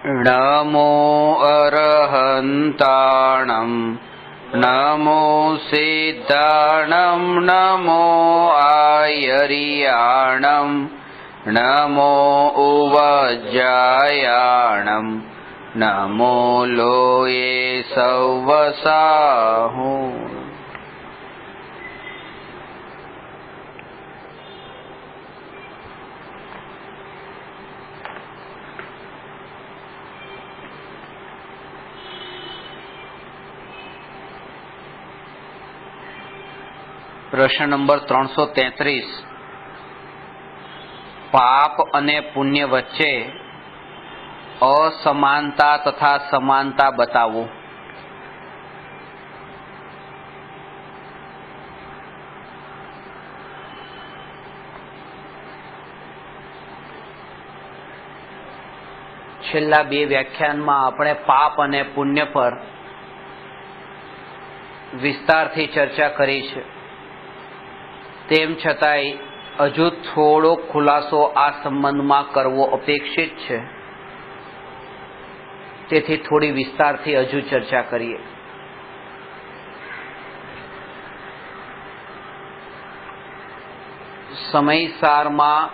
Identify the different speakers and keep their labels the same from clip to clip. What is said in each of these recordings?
Speaker 1: નમો અરહંતાણં નમો સિદ્ધાણં નમો આયર્યાણં નમો ઉવજ્જાયાણં નમો લોયે સૌવસાહું. પ્રશ્ન નંબર 333. પાપ અને પુણ્ય વચ્ચે અસમાનતા તથા સમાનતા બતાવો. છેલ્લા 2 વ્યાખ્યાનમાં આપણે પાપ અને પુણ્ય પર વિસ્તારથી ચર્ચા કરી છે. તેમ છતાંય હજુ થોડો ખુલાસો આ સંબંધમાં કરવો અપેક્ષિત છે. તેથી થોડી વિસ્તારથી હજુ ચર્ચા કરીએ. સમયસારમાં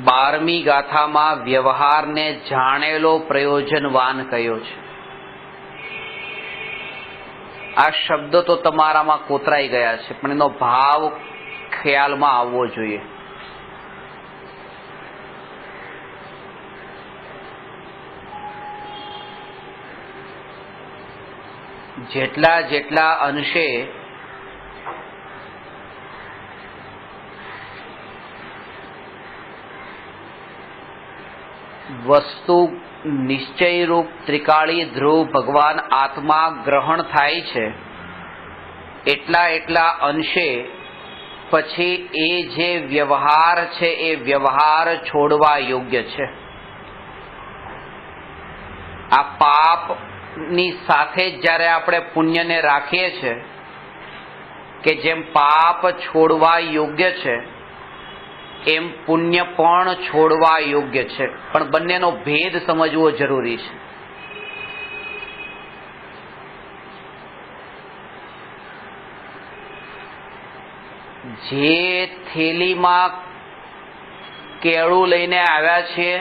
Speaker 1: 12મી ગાથામાં વ્યવહારને જાણેલો પ્રયોજનવાન કયો છે. આ શબ્દ તો તમારામાં કોતરાઈ ગયા છે, પણ એનો ભાવ ખ્યાલમાં આવવો જોઈએ. જેટલા જેટલા અંશે વસ્તુ નિશ્ચયરૂપ ત્રિકાળી ધ્રુવ ભગવાન આત્મા ગ્રહણ થાય છે, એટલા અંશે પછી એ જે વ્યવહાર છે એ વ્યવહાર છોડવા યોગ્ય છે. આ પાપની સાથે જ જ્યારે આપણે પુણ્યને રાખીએ છીએ કે જેમ પાપ છોડવા યોગ્ય છે એમ પુણ્ય પણ છોડવા યોગ્ય છે, પણ બંનેનો ભેદ સમજવો જરૂરી છે. જે થેલીમાં કેળું લઈને આવ્યા છીએ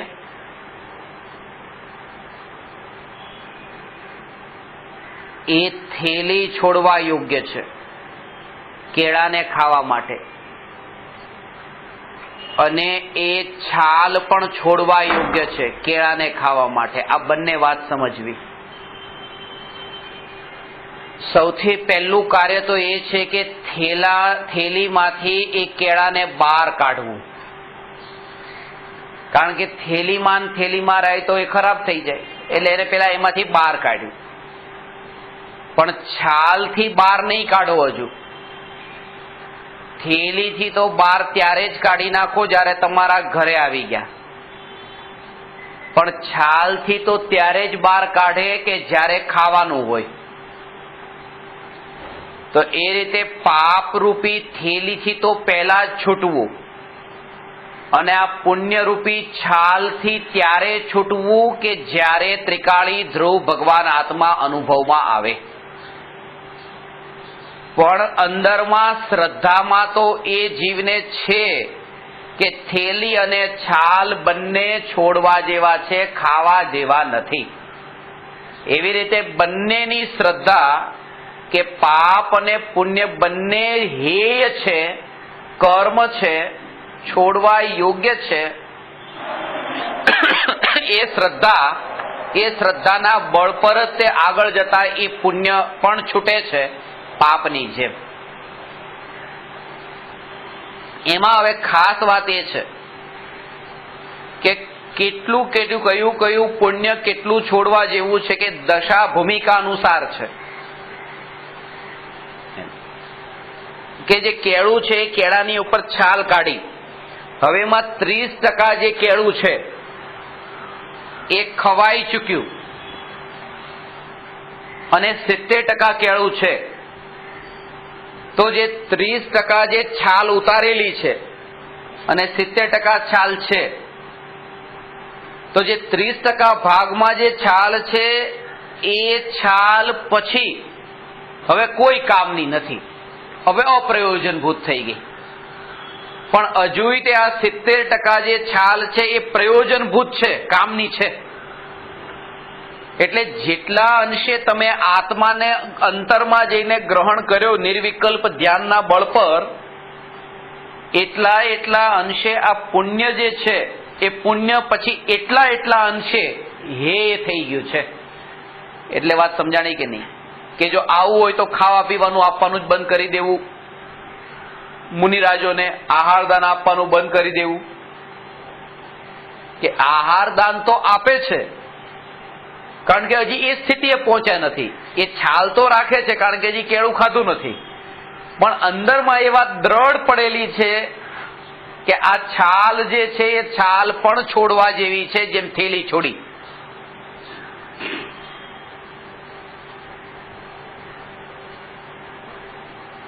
Speaker 1: એ થેલી છોડવા યોગ્ય છે કેળાને ખાવા માટે, અને એ છાલ પણ છોડવા યોગ્ય છે કેળાને ખાવા માટે. આ બંને વાત સમજવી. સૌથી પહેલું કાર્ય તો એ છે કે થેલીમાંથી એ કેળાને બહાર કાઢવું, કારણ કે થેલીમાં રહે તો એ ખરાબ થઈ જાય, એટલે એને પેલા એમાંથી બહાર કાઢ્યું. પણ છાલથી બહાર નહીં કાઢવો. હજુ થેલીથી તો બહાર ત્યારે જ કાઢી નાખો જ્યારે તમારા ઘરે આવી ગયા, પણ છાલથી તો ત્યારે જ બહાર કાઢે કે જ્યારે ખાવાનું હોય. તો એ રીતે પાપરૂપી થેલીથી તો પહેલા જ છૂટવું, અને આ પુણ્યરૂપી છાલથી ત્યારે છૂટવું કે જ્યારે ત્રિકાળી ધ્રુવ ભગવાન આત્મા અનુભવમાં આવે. પણ અંદરમાં શ્રદ્ધામાં તો એ જીવને છે કે થેલી અને છાલ બંને છોડવા જેવા છે, ખાવા જેવા નથી. એવી રીતે બંનેની શ્રદ્ધા કે પાપ અને પુણ્ય બંને હેય છે, કર્મ છે, છોડવા યોગ્ય છે. એ શ્રદ્ધાના બળ પર જ તે આગળ જતા એ પુણ્ય પણ છૂટે છે પાપની જેમ. એમાં હવે ખાસ વાત એ છે કે કેટલું કયું પુણ્ય કેટલું છોડવા જેવું છે કે દશા ભૂમિકા અનુસાર છે. કે જે કેળું છે એ કેળાની ઉપર છાલ કાઢી, હવે એમાં 30% જે કેળું છે એ ખવાઈ ચૂક્યું, અને 70% કેળું છે. તો જે 30% જે છાલ ઉતારેલી છે અને 70% છાલ છે, તો જે 30% ભાગમાં જે છાલ છે એ છાલ પછી હવે કોઈ કામની નથી, હવે અપ્રયોજનભૂત થઈ ગઈ. પણ હજુય તે આ 70% જે છાલ છે એ પ્રયોજનભૂત છે, કામની છે. એટલે જેટલા અંશે તમે આત્માને અંતરમાં જઈને ગ્રહણ કર્યો નિર્વિકલ્પ ધ્યાનના બળ પર, એટલા અંશે આ પુણ્ય જે છે એ પુણ્ય પછી એટલા અંશે હે થઈ ગયું છે. એટલે વાત સમજાણી કે નહીં? કે જો આવું હોય તો ખાવા પીવાનું આપવાનું જ બંધ કરી દેવું, મુનિરાજોને આહારદાન આપવાનું બંધ કરી દેવું. કે આહારદાન તો આપે છે કારણ કે હજી એ સ્થિતિએ પહોંચ્યા નથી. એ છાલ તો રાખે છે કારણ કે હજી કેળું ખાધું નથી, પણ અંદરમાં એ વાત દ્રઢ પડેલી છે કે આ છાલ જે છે એ છાલ પણ છોડવા જેવી છે, જેમ થેલી છોડી.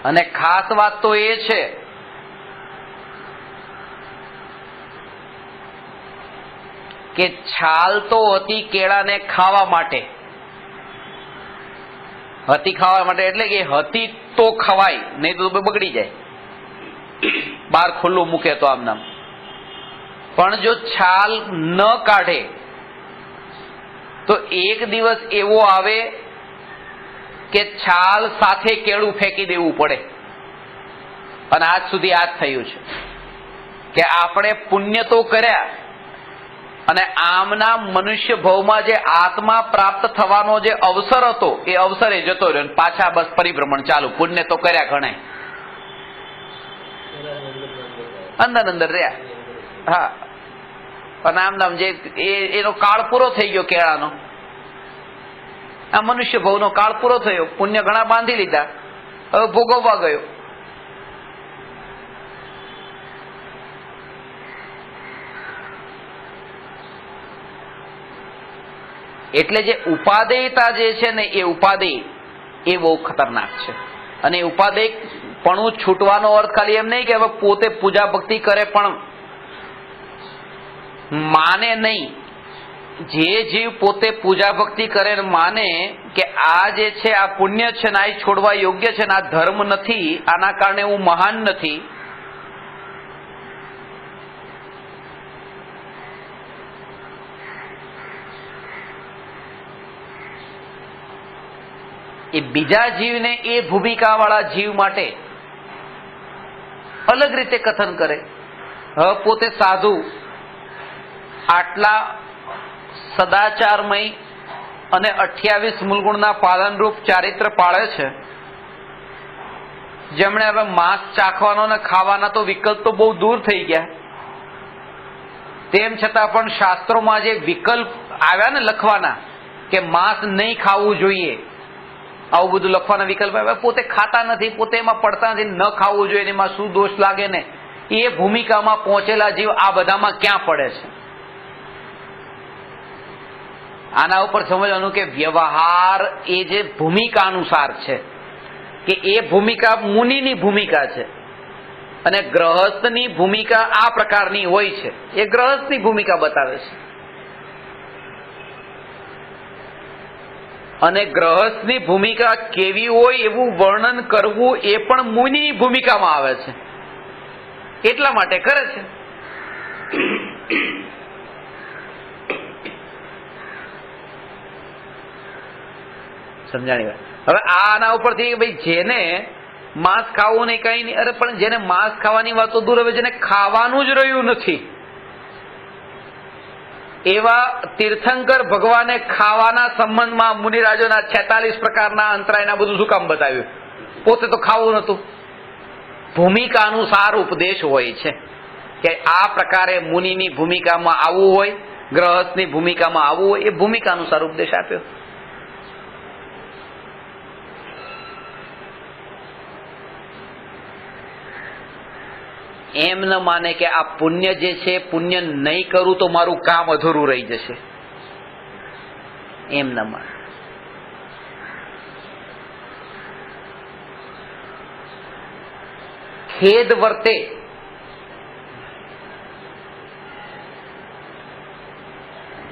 Speaker 1: અને ખાસ વાત તો એ છે કે છાલ તો હતી કેળાને ખાવા માટે, એટલે કે હતી તો ખવાય, નહીં તો બગડી જાય, બહાર ખુલ્લું મૂકે તો આમ નામ. પણ જો છાલ ન કાઢે તો એક દિવસ એવો આવે કે છાલ સાથે કેળું ફેંકી દેવું પડે. અને આજ સુધી આ જ થયું છે કે આપણે પુણ્ય તો કર્યા અને આમના મનુષ્ય ભવમાં જે આત્મા પ્રાપ્ત થવાનો જે અવસર હતો એ અવસરે જતો રહ્યો, પાછા બસ પરિભ્રમણ ચાલુ. પુણ્ય તો કર્યા ઘણા, અંદર રહ્યા. હા, અને આમ નામ જે એનો કાળ પૂરો થઈ ગયો કેળાનો, આ મનુષ્ય ભવનો કાળ પૂરો થયો. પુણ્ય ઘણા બાંધી લીધા, હવે ભોગવવા ગયો. એટલે જે ઉપાદેયતા જે છે ને એ ઉપાદેય એ બહુ ખતરનાક છે. અને ઉપાદેય પણ છૂટવાનો અર્થ ખાલી એમ નહીં કે હવે પોતે પૂજા ભક્તિ કરે પણ માને નહીં. જે જીવ પોતે પૂજા ભક્તિ કરે માને કે આ જે છે આ પુણ્ય છે ને આ છોડવા યોગ્ય છે ને આ ધર્મ નથી, આના કારણે હું મહાન નથી, એ બીજા જીવને એ ભૂમિકા વાળા જીવ માટે અલગ રીતે કથન કરે. હવે પોતે સાધુ આટલા સદાચારમય અને 28 મૂલગુણના પાલનરૂપ ચારિત્ર પાળે છે, જેમણે હવે માંસ ચાખવાનો ને ખાવાના તો વિકલ્પ તો બહુ દૂર થઈ ગયા, તેમ છતાં પણ શાસ્ત્રોમાં જે વિકલ્પ આવ્યા ને લખવાના કે માંસ નહીં ખાવું જોઈએ, આવું બધું લખવાના વિકલ્પ આવ્યા. પોતે ખાતા નથી, પોતે એમાં પડતા નથી, ન ખાવું જોઈએ, એમાં શું દોષ લાગે ને એ ભૂમિકામાં પહોંચેલા જીવ આ બધામાં ક્યાં પડે છે? આના ઉપર સમજવાનું કે વ્યવહાર એ જે ભૂમિકા અનુસાર છે કે એ ભૂમિકા મુનિની ભૂમિકા છે અને ગ્રહસ્થની ભૂમિકા આ પ્રકારની હોય છે. એ ગ્રહસ્થની ભૂમિકા બતાવે છે. અને ગ્રહસ્થની ભૂમિકા કેવી હોય એવું વર્ણન કરવું એ પણ મુનિની ભૂમિકામાં આવે છે, એટલા માટે કરે છે. સમજાણી વાત? હવે આના ઉપરથી ભાઈ જેને માંસ ખાવું નહીં કઈ નહીં, અરે પણ જેને માંસ ખાવાની વાત તો દૂર, હવે જેને ખાવાનું જ રહ્યું નથી એવા તીર્થંકર ભગવાને ખાવાના સંબંધમાં મુનિરાજોના 46 પ્રકારના અંતરાયના બધું શું કામ બતાવ્યું? પોતે તો ખાવું નતું. ભૂમિકા અનુસાર ઉપદેશ હોય છે કે આ પ્રકારે મુનિની ભૂમિકામાં આવવું હોય, ગ્રહસ્થની ભૂમિકામાં આવવું હોય, એ ભૂમિકા અનુસાર ઉપદેશ આપ્યો. એમ ન માને કે આ પુણ્ય જે છે પુણ્ય નહીં કરું તો મારું કામ અધૂરું રહી જશે, એમ ન માને. ખેદ વર્તે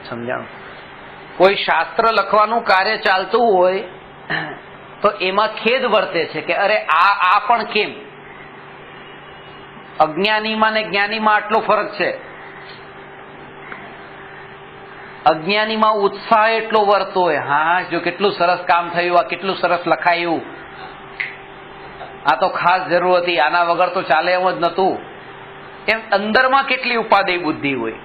Speaker 1: સમજાણું? કોઈ શાસ્ત્ર લખવાનું કાર્ય ચાલતું હોય તો એમાં ખેદ વર્તે છે કે અરે આ પણ કેમ? અજ્ઞાનીમાં ને જ્ઞાનીમાં આટલો ફરક છે. અજ્ઞાનીમાં ઉત્સાહ એટલો વર્તો હોય, હા જો કેટલું સરસ કામ થયું, આ કેટલું સરસ લખાયું, આ તો ખાસ જરૂર હતી, આના વગર તો ચાલે એમ જ નતું. એમ અંદરમાં કેટલી ઉપાદેય બુદ્ધિ હોય.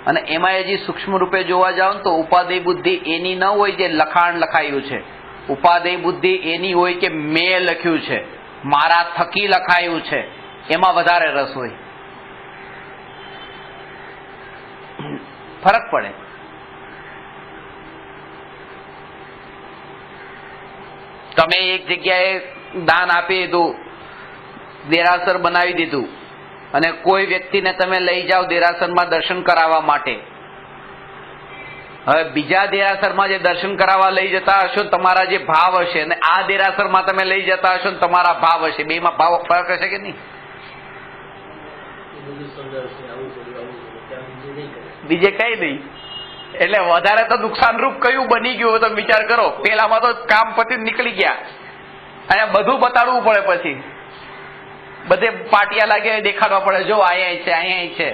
Speaker 1: અને એમાં હજી સૂક્ષ્મ રૂપે જોવા જાવ તો ઉપાદેય બુદ્ધિ એની ન હોય જે લખાણ લખાયું છે. ઉપાદેય બુદ્ધિ એની હોય કે મેં લખ્યું છે, મારા થકી લખાયું છે, એમાં વધારે રસ હોય. ફરક પડે. તમે એક જગ્યાએ દાન આપી દીધું, દેરાસર બનાવી દીધું, અને કોઈ વ્યક્તિને તમે લઈ જાઓ દેરાસરમાં દર્શન કરાવવા માટે. હવે બીજા દેરાસરમાં જે દર્શન કરાવવા લઈ જતા હશો તમારા જે ભાવ હશે, અને આ દેરાસરમાં તમે લઈ જતા હશો તમારા ભાવ હશે, બેમાં ભાવ ફરક હશે કે નહીં? બીજે કઈ નહીં. એટલે વધારે તો નુકસાનરૂપ કયું બની ગયું તમે વિચાર કરો. પેલામાં તો કામ પતિ નીકળી ગયા અને બધું બતાડવું પડે, પછી બધે પાટિયા લાગે દેખાડવા પડે, જો અહીંયા છે અહીંયા છે.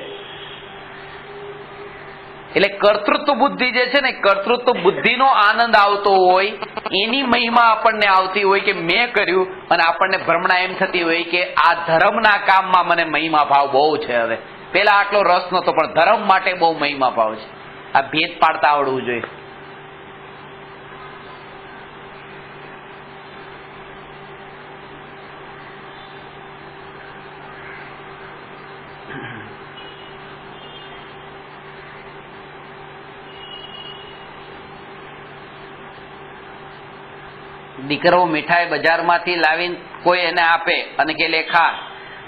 Speaker 1: એટલે કર્તૃત્વ બુદ્ધિ જે છે ને, કર્તૃત્વ બુદ્ધિનો આનંદ આવતો હોય, એની મહિમા આપણને આવતી હોય કે મેં કર્યું, અને આપણને ભ્રમણા એમ થતી હોય કે આ ધર્મના કામમાં મને મહિમા ભાવ બહુ છે. હવે પેલા આટલો રસ નતો, પણ ધર્મ માટે બહુ મહિમા ભાવ છે. આ ભેદ પાડતા આવડવું જોઈએ. દીકરો મીઠાઈ બજારમાંથી લાવીને કોઈ એને આપે અને કે લે ખા,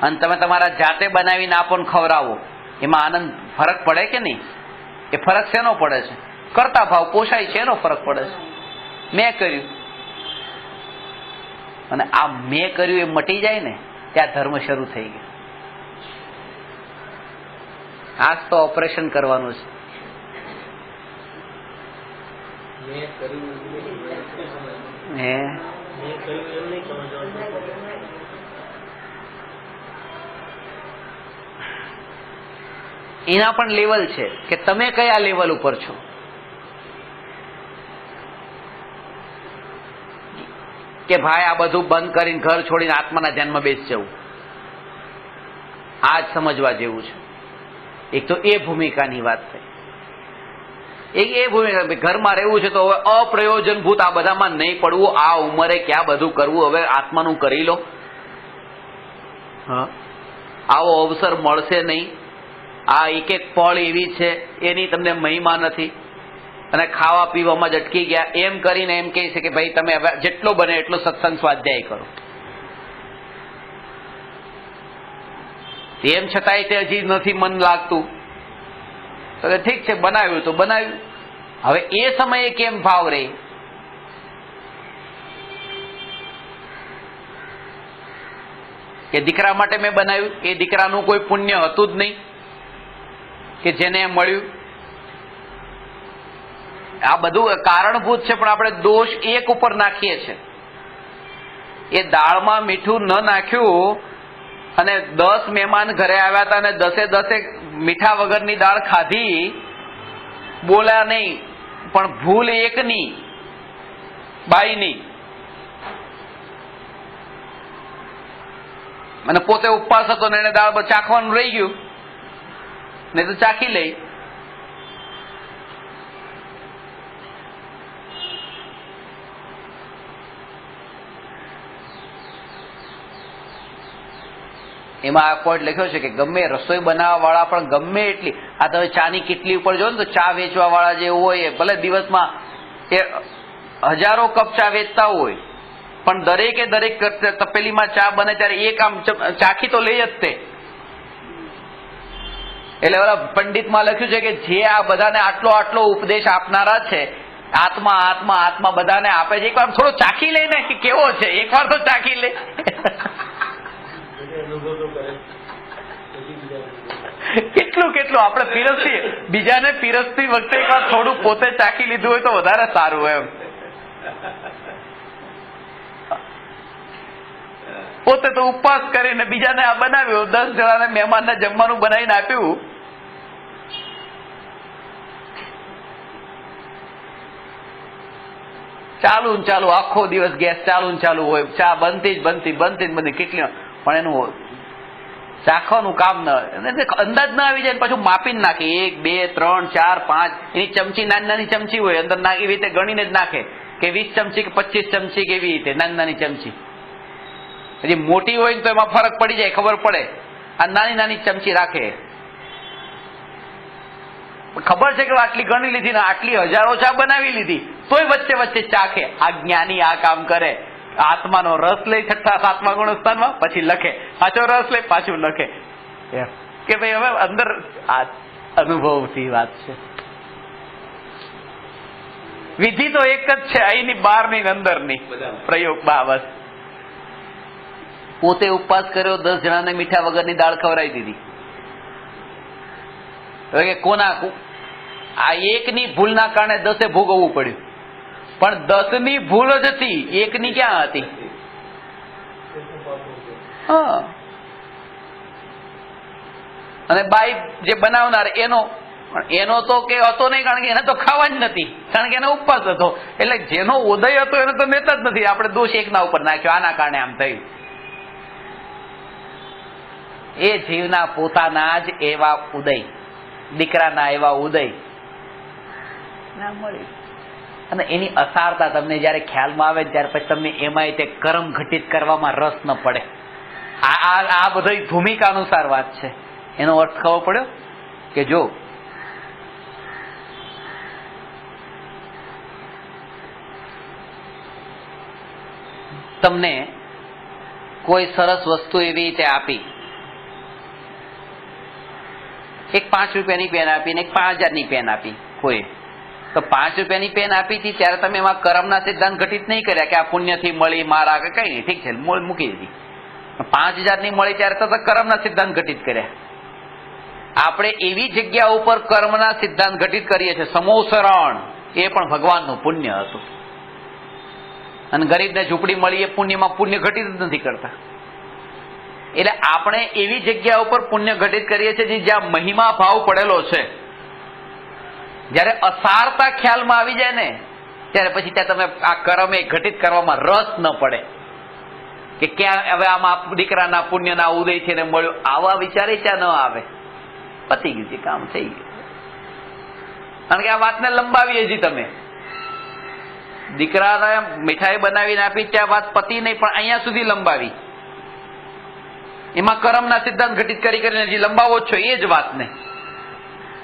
Speaker 1: અને તમે તમારા જાતે બનાવીને આપો ને ખવડાવો, એમાં આનંદ ફરક પડે કે નહીં? એ ફરક શેનો પડે છે? કરતા ભાવ પોષાય છે એનો ફરક પડે છે. મેં કર્યું અને આ મેં કર્યું એ મટી જાય ને, ત્યાં ધર્મ શરૂ થઈ ગયો. આજ તો ઓપરેશન કરવાનું છે. એના પણ લેવલ છે કે તમે કયા લેવલ ઉપર છો. કે ભાઈ આ બધું બંધ કરીને ઘર છોડીને આત્માના ધ્યાનમાં બેસી જવું, આ જ સમજવા જેવું છે. એક તો એ ભૂમિકાની વાત થઈ. એક એ ભૂમિકા, ઘરમાં રહેવું છે તો હવે અપ્રયોજનભૂત આ બધામાં નહીં પડવું, આ ઉંમરે ક્યાં બધું કરવું, હવે આત્માનું કરી લો. આવો અવસર મળશે નહીં. આ એક એક પળ એવી છે એની તમને મહિમા નથી, અને ખાવા પીવામાં જ અટકી ગયા. એમ કરીને એમ કહે છે કે ભાઈ તમે હવે જેટલો બને એટલો સત્સંગ સ્વાધ્યાય કરો. તેમ છતાંય તે હજી નથી મન લાગતું. તો ઠીક છે, બનાવ્યું તો બનાવ્યું. હવે એ સમયે કેમ ભાવ રહે? કે દીકરા માટે મેં બનાવ્યું, એ દીકરાનું કોઈ પુણ્ય હતું જ નહીં કે જેને મળ્યું. આ બધું કારણભૂત છે, પણ આપણે દોષ એક ઉપર નાખીએ છીએ. એ દાળમાં મીઠું ન નાખ્યું અને 10 મહેમાન ઘરે આવ્યા હતા અને 10 મીઠા વગરની દાળ ખાધી, બોલ્યા નહીં, પણ ભૂલ એકની, બાઈની. અને પોતે ઉપવાસ હતો ને એને દાળ ચાખવાનું રહી ગયું, નહીં તો ચાખી લઈ. એમાં આ કોડ લખ્યો છે કે ગમે રસોઈ બનાવવા વાળા પણ ગમે એટલી, આ તમે ચાની કેટલી ઉપર જો ને તો ચા વેચવા વાળા જે હોય એ ભલે દિવસમાં એ હજારો કપ ચા વેચતા હોય, પણ દરેક તપેલીમાં ચા બને ત્યારે એક આમ ચાખી તો લઈ જ તે. એટલે ઓલા પંડિતમાં લખ્યું છે કે જે આ બધાને આટલો ઉપદેશ આપનારા છે, આત્મા આત્મા આત્મા બધાને આપે છે, એકવાર થોડો ચાખી લે ને કે કેવો છે, એકવાર તો ચાખી લે. કેટલું કેટલું આપણે પીરસીએ, બીજાને પીરસતી વખતે એક વાર થોડું પોતે ચાખી લીધું હોય તો વધારે સારું. એમ પોતે તો ઉપવાસ કરીને બીજાને આ બનાવ્યું, 10 જણાને મહેમાનને જમવાનું બનાવીને આપ્યું. ચાલુ ને ચાલુ આખો દિવસ ગેસ ચાલુ ને ચાલુ હોય, ચા બનતી જ બનતી કેટલી, પણ એનું ચાખવાનું કામ ન, અંદાજ ના આવી જાય. પાછું માપીને નાખે, 1 2 3 4 5 એની ચમચી નાની નાની ચમચી હોય અંદર એવી રીતે ગણીને જ નાખે કે 20 ચમચી કે 25 ચમચી કે એવી રીતે નાની નાની ચમચી. હજી મોટી હોય ને તો એમાં ફરક પડી જાય, ખબર પડે. આ નાની નાની ચમચી રાખે, ખબર છે કે આટલી ગણી લીધી ને આટલી હજારો ચા બનાવી લીધી, તોય વચ્ચે વચ્ચે ચાખે. આ જ્ઞાની આ કામ કરે. આત્માનો રસ લઈ 6ઠા 7મા ગુણસ્થાનમાં, પછી લખે, પાછો રસ લઈ પાછું લખે કે ભાઈ હવે અંદર આ અનુભવથી વાત છે. વિધિ તો એક જ છે, અહીંની બહારની અંદરની પ્રયોગ બાબત. પોતે ઉપવાસ કર્યો, 10 જણાને મીઠા વગરની દાળ ખવડાવી દીધી. હવે કે કોના આ એકની ભૂલના કારણે 10એ ભોગવવું પડ્યું, પણ 10ની ભૂલ જ હતી, એકની ક્યાં હતી? અને બાઈ જે બનાવનાર એનો તો કે હતો નહીં, કારણ કે એને તો ખાવા જ નથી, કારણ કે એનો ઉપવાસ હતો. એટલે જેનો ઉદય હતો એને તો નેતા જ નથી. આપણે દોષ એકના ઉપર નાખ્યો, આના કારણે આમ થયું. એ જીવના પોતાના જ એવા ઉદય, દીકરાના એવા ઉદય ના મળે. અને એની અસારતા તમને જયારે ખ્યાલમાં આવે ત્યારે પછી તમને એમાંય તે કર્મ ઘટિત કરવામાં રસ ન પડે. આ બધી ભૂમિકા અનુસાર વાત છે. એનો અર્થ ખબર પડ્યો કે જો તમને કોઈ સરસ વસ્તુ એવી રીતે આપી, એક 5 રૂપિયાની પેન આપી ને એક 5000ની પેન આપી કોઈ, તો 5 રૂપિયાની પેન આપી હતી ત્યારે તમે એમાં કર્મના સિદ્ધાંત ઘટિત નહીં કર્યા કે આ પુણ્યથી મળી મારા કે કઈ નહીં, ઠીક છે મૂકી દીધી. 5000ની મળી ત્યારે તો કર્મના સિદ્ધાંત ઘટિત કર્યા. આપણે એવી જગ્યા ઉપર કર્મના સિદ્ધાંત ઘટિત કરીએ છીએ. સમોસરણ એ પણ ભગવાનનું પુણ્ય હતું, અને ગરીબને ઝૂંપડી મળી એ પુણ્યમાં પુણ્ય ઘટિત જ નથી કરતા. એટલે આપણે એવી જગ્યા ઉપર પુણ્ય ઘટિત કરીએ છીએ જ્યાં મહિમા ભાવ પડેલો છે. જયારે અસારતા ખ્યાલમાં આવી જાય ને ત્યારે પછી ત્યાં તમે આ કર્મ એ ઘટિત કરવામાં રસ ન પડે કે ક્યાં હવે આમાં દીકરાના પુણ્યના ઉદય છે ને મળ્યો, આવા વિચારે ત્યાં ન આવે. પતી ગયું છે, કામ થઈ ગયું. કારણ કે આ વાતને લંબાવી હજી તમે દીકરાને મીઠાઈ બનાવીને આપી ત્યાં વાત પતી નહીં, પણ અહીંયા સુધી લંબાવી. એમાં કર્મના સિદ્ધાંત ઘટિત કરીને હજી લંબાવો છો એ જ વાતને,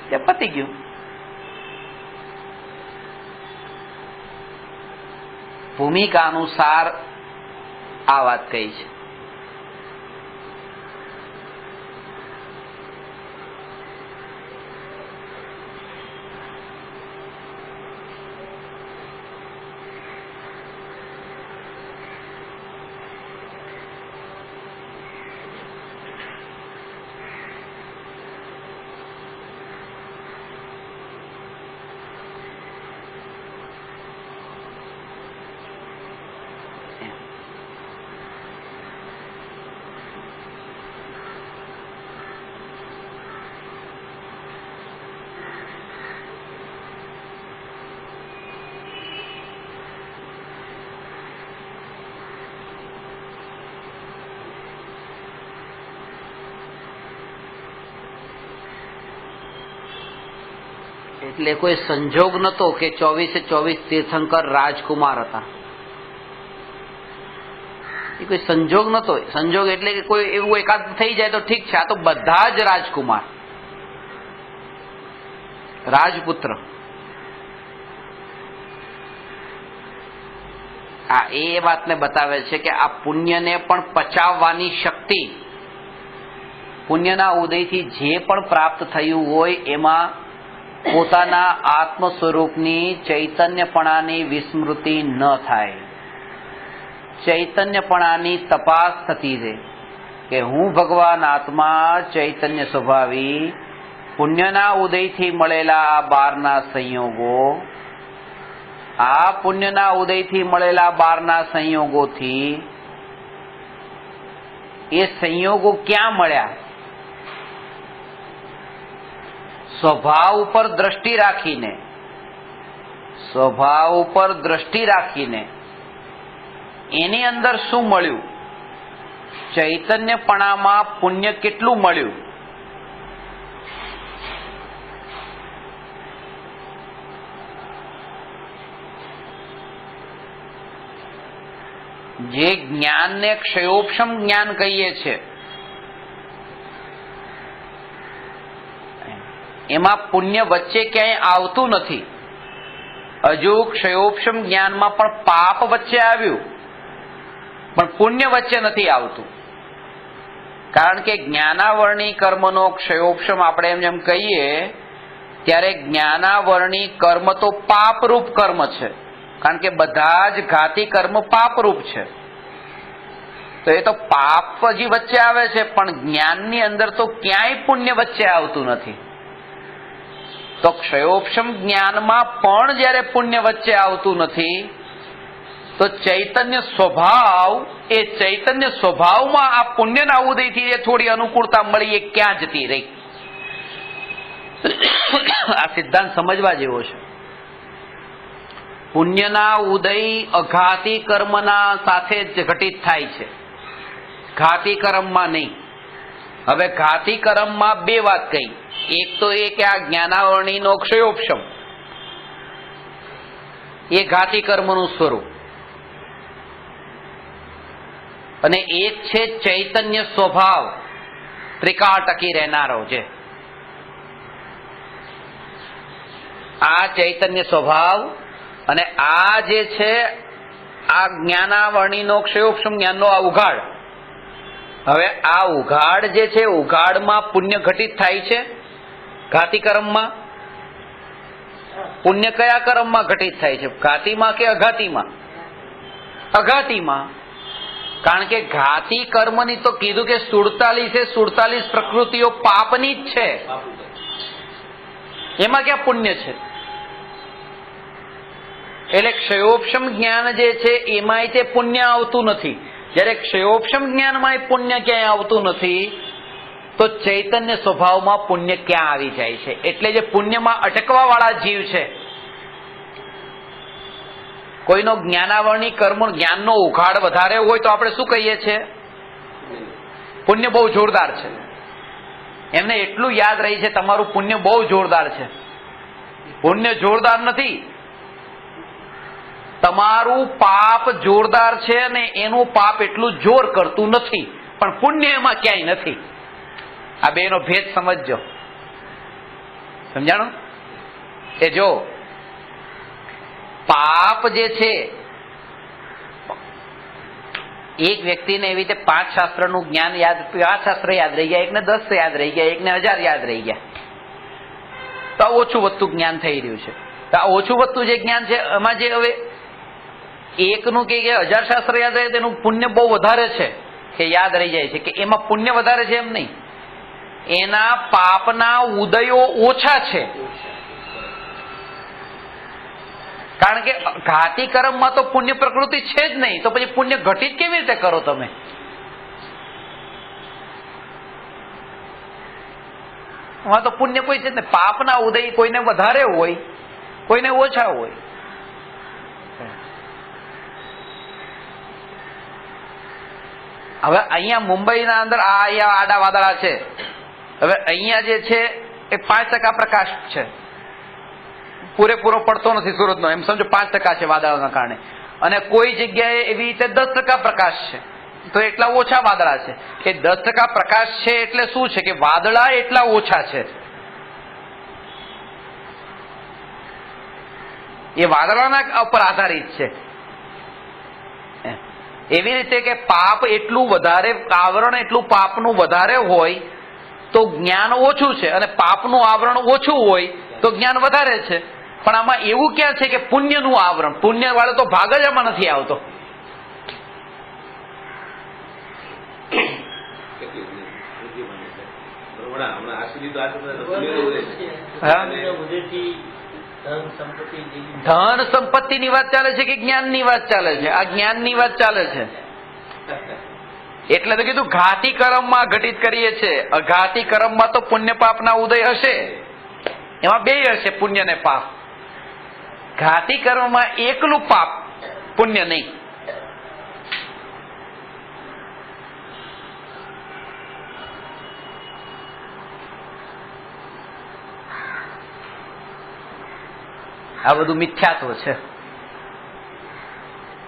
Speaker 1: ત્યાં પતી ગયું. ભૂમિકા અનુસાર આ વાત કહી છે. એટલે કોઈ સંજોગ નતો કે 24 તીર્થંકર રાજકુમાર હતા. એ કોઈ સંજોગ નતો. સંજોગ એટલે કે કોઈ એવું એકાદ થઈ જાય તો ઠીક છે, આ તો બધા જ રાજકુમાર, રાજપુત્ર. આ એ વાતને બતાવે છે કે આ પુણ્યને પણ પચાવવાની શક્તિ, પુણ્યના ઉદયથી જે પણ પ્રાપ્ત થયું હોય એમાં પોતાના આત્મ સ્વરૂપની ચૈતન્યપણાની વિસ્મૃતિ ન થાય, ચૈતન્યપણાની તપાસ થતી રહે. કે હું ભગવાન આત્મા ચૈતન્ય સ્વભાવી પુણ્યના ઉદયથી મળેલા આ 12ના સંયોગો, આ પુણ્યના ઉદયથી મળેલા 12ના સંયોગોથી એ સંયોગો ક્યાં મળ્યા? સ્વભાવ ઉપર દ્રષ્ટિ રાખીને, સ્વભાવ ઉપર દ્રષ્ટિ રાખીને એની અંદર શું મળ્યું? ચૈતન્યપણામાં પુણ્ય કેટલું મળ્યું? જે જ્ઞાનને ક્ષયોપશમ જ્ઞાન કહીએ છે એમાં પુણ્ય વચ્ચે ક્યાંય આવતું નથી. હજુ ક્ષયોપશમ જ્ઞાનમાં પણ પાપ વચ્ચે આવ્યું, પણ પુણ્ય વચ્ચે નથી આવતું. કારણ કે જ્ઞાનાવરણી કર્મનો ક્ષયોપશમ આપણે એમ જેમ કહીએ ત્યારે જ્ઞાનાવરણી કર્મ તો પાપરૂપ કર્મ છે, કારણ કે બધા જ ઘાતી કર્મ પાપરૂપ છે. તો એ તો પાપ હજી વચ્ચે આવે છે, પણ જ્ઞાનની અંદર તો ક્યાંય પુણ્ય વચ્ચે આવતું નથી. તો ક્ષયોપશમ જ્ઞાનમાં પણ જ્યારે પુણ્ય વચ્ચે આવતું નથી તો ચૈતન્ય સ્વભાવ, એ ચૈતન્ય સ્વભાવમાં આ પુણ્યના ઉદયથી જે થોડી અનુકૂળતા મળી એ ક્યાં જતી રહી? આ સિદ્ધાંત સમજવા જેવો છે. પુણ્યના ઉદય અઘાતી કર્મના સાથે જ ઘટિત થાય છે, ઘાતી કર્મમાં નહીં. હવે ઘાતી કર્મમાં બે વાત કહી. એક તો એ કે આ જ્ઞાનાવરણીનો ક્ષયોપશમ એ ઘાતી કર્મનું સ્વરૂપ, અને એક છે ચૈતન્ય સ્વભાવ ત્રિકાળ ટકી રહેનારો છે. આ ચૈતન્ય સ્વભાવ અને આ જે છે આ જ્ઞાનાવરણીનો ક્ષયોપશમ જ્ઞાનનો આ ઉઘાડ. હવે આ ઉઘાડ જે છે, ઉઘાડમાં પુણ્ય ઘટિત થાય છે ઘાતી કર્મમાં. પુણ્ય કયા કર્મમાં ઘટિત થાય છે? ઘાતીમાં કે અઘાતીમાં? અઘાતીમાં. કારણ કે ઘાતી કર્મની તો કીધું કે 47 પ્રકૃતિઓ પાપની જ છે, એમાં ક્યાં પુણ્ય છે? એટલે ક્ષયોપશમ જ્ઞાન જે છે એમાંય તે પુણ્ય આવતું નથી. જ્યારે ક્ષયોપશમ જ્ઞાનમાં પુણ્ય ક્યાંય આવતું નથી તો ચૈતન્ય સ્વભાવમાં પુણ્ય ક્યાં આવી જાય છે? એટલે જે પુણ્યમાં અટકવા વાળા જીવ છે, કોઈનો જ્ઞાનાવરણી કર્મ જ્ઞાનનો ઉઘાડ વધારે હોય તો આપણે શું કહીએ છીએ? પુણ્ય બહુ જોરદાર છે. એમને એટલું યાદ રહી છે તમારું પુણ્ય બહુ જોરદાર છે. પુણ્ય જોરદાર નથી, તમારું પાપ જોરદાર છે અને એનું પાપ એટલું જોર કરતું નથી, પણ પુણ્ય એમાં ક્યાંય નથી. આ બેનો ભેદ સમજજો. સમજાણું? એ જો પાપ જે છે, એક વ્યક્તિને એવી રીતે 5 શાસ્ત્રનું જ્ઞાન યાદ, 5 શાસ્ત્ર યાદ રહી ગયા, એકને 10 યાદ રહી ગયા, એકને 1000 યાદ રહી ગયા. તો આ ઓછું વધતું જ્ઞાન થઈ રહ્યું છે. તો આ ઓછું વધતું જે જ્ઞાન છે એમાં જે હવે એકનું કે 1000 શાસ્ત્ર યાદ રહે તેનું પુણ્ય બહુ વધારે છે કે યાદ રહી જાય છે, કે એમાં પુણ્ય વધારે છે એમ નહીં, એના પાપના ઉદયો ઓછા છે. કારણ કે ઘાતી કર્મમાં તો પુણ્ય પ્રકૃતિ છે જ નહીં, તો પછી પુણ્ય ઘટિત કેવી રીતે કરો તમે? એમાં તો પુણ્ય કોઈ છે જ નહીં. પાપના ઉદય કોઈને વધારે હોય, કોઈને ઓછા હોય. હવે અહીંયા મુંબઈના અંદર આ અહીંયા આડા વાદળા છે. હવે અહીંયા જે છે એ 5% પ્રકાશ છે, પૂરેપૂરો પડતો નથી સુરતનો, એમ સમજો 5% છે વાદળાના કારણે. અને કોઈ જગ્યાએ એવી રીતે 10% પ્રકાશ છે, તો એટલા ઓછા વાદળા છે. કે 10% પ્રકાશ છે એટલે શું છે? કે વાદળા એટલા ઓછા છે. એ વાદળાના ઉપર આધારિત છે. એવી રીતે કે પાપ એટલું વધારે, આવરણ એટલું પાપનું વધારે હોય તો જ્ઞાન ઓછું છે, અને પાપનું આવરણ ઓછું હોય તો જ્ઞાન વધારે છે. પણ આમાં એવું ક્યાં છે કે પુણ્યનું આવરણ, પુણ્ય વાળો તો ભાગ જ આમાં નથી આવતો. ધન સંપત્તિની વાત ચાલે છે કે જ્ઞાનની વાત ચાલે છે? આ જ્ઞાનની વાત ચાલે છે. એટલે તો કીધું ઘાતી કર્મમાં ઘટિત કરીએ છીએ. અઘાતી કર્મમાં તો પુણ્ય પાપના ઉદય હશે, એમાં બે હશે, પુણ્ય ને પાપ. ઘાતી કર્મમાં એકલું પાપ, પુણ્ય નહીં. આ બધું મિથ્યાત્વ છે.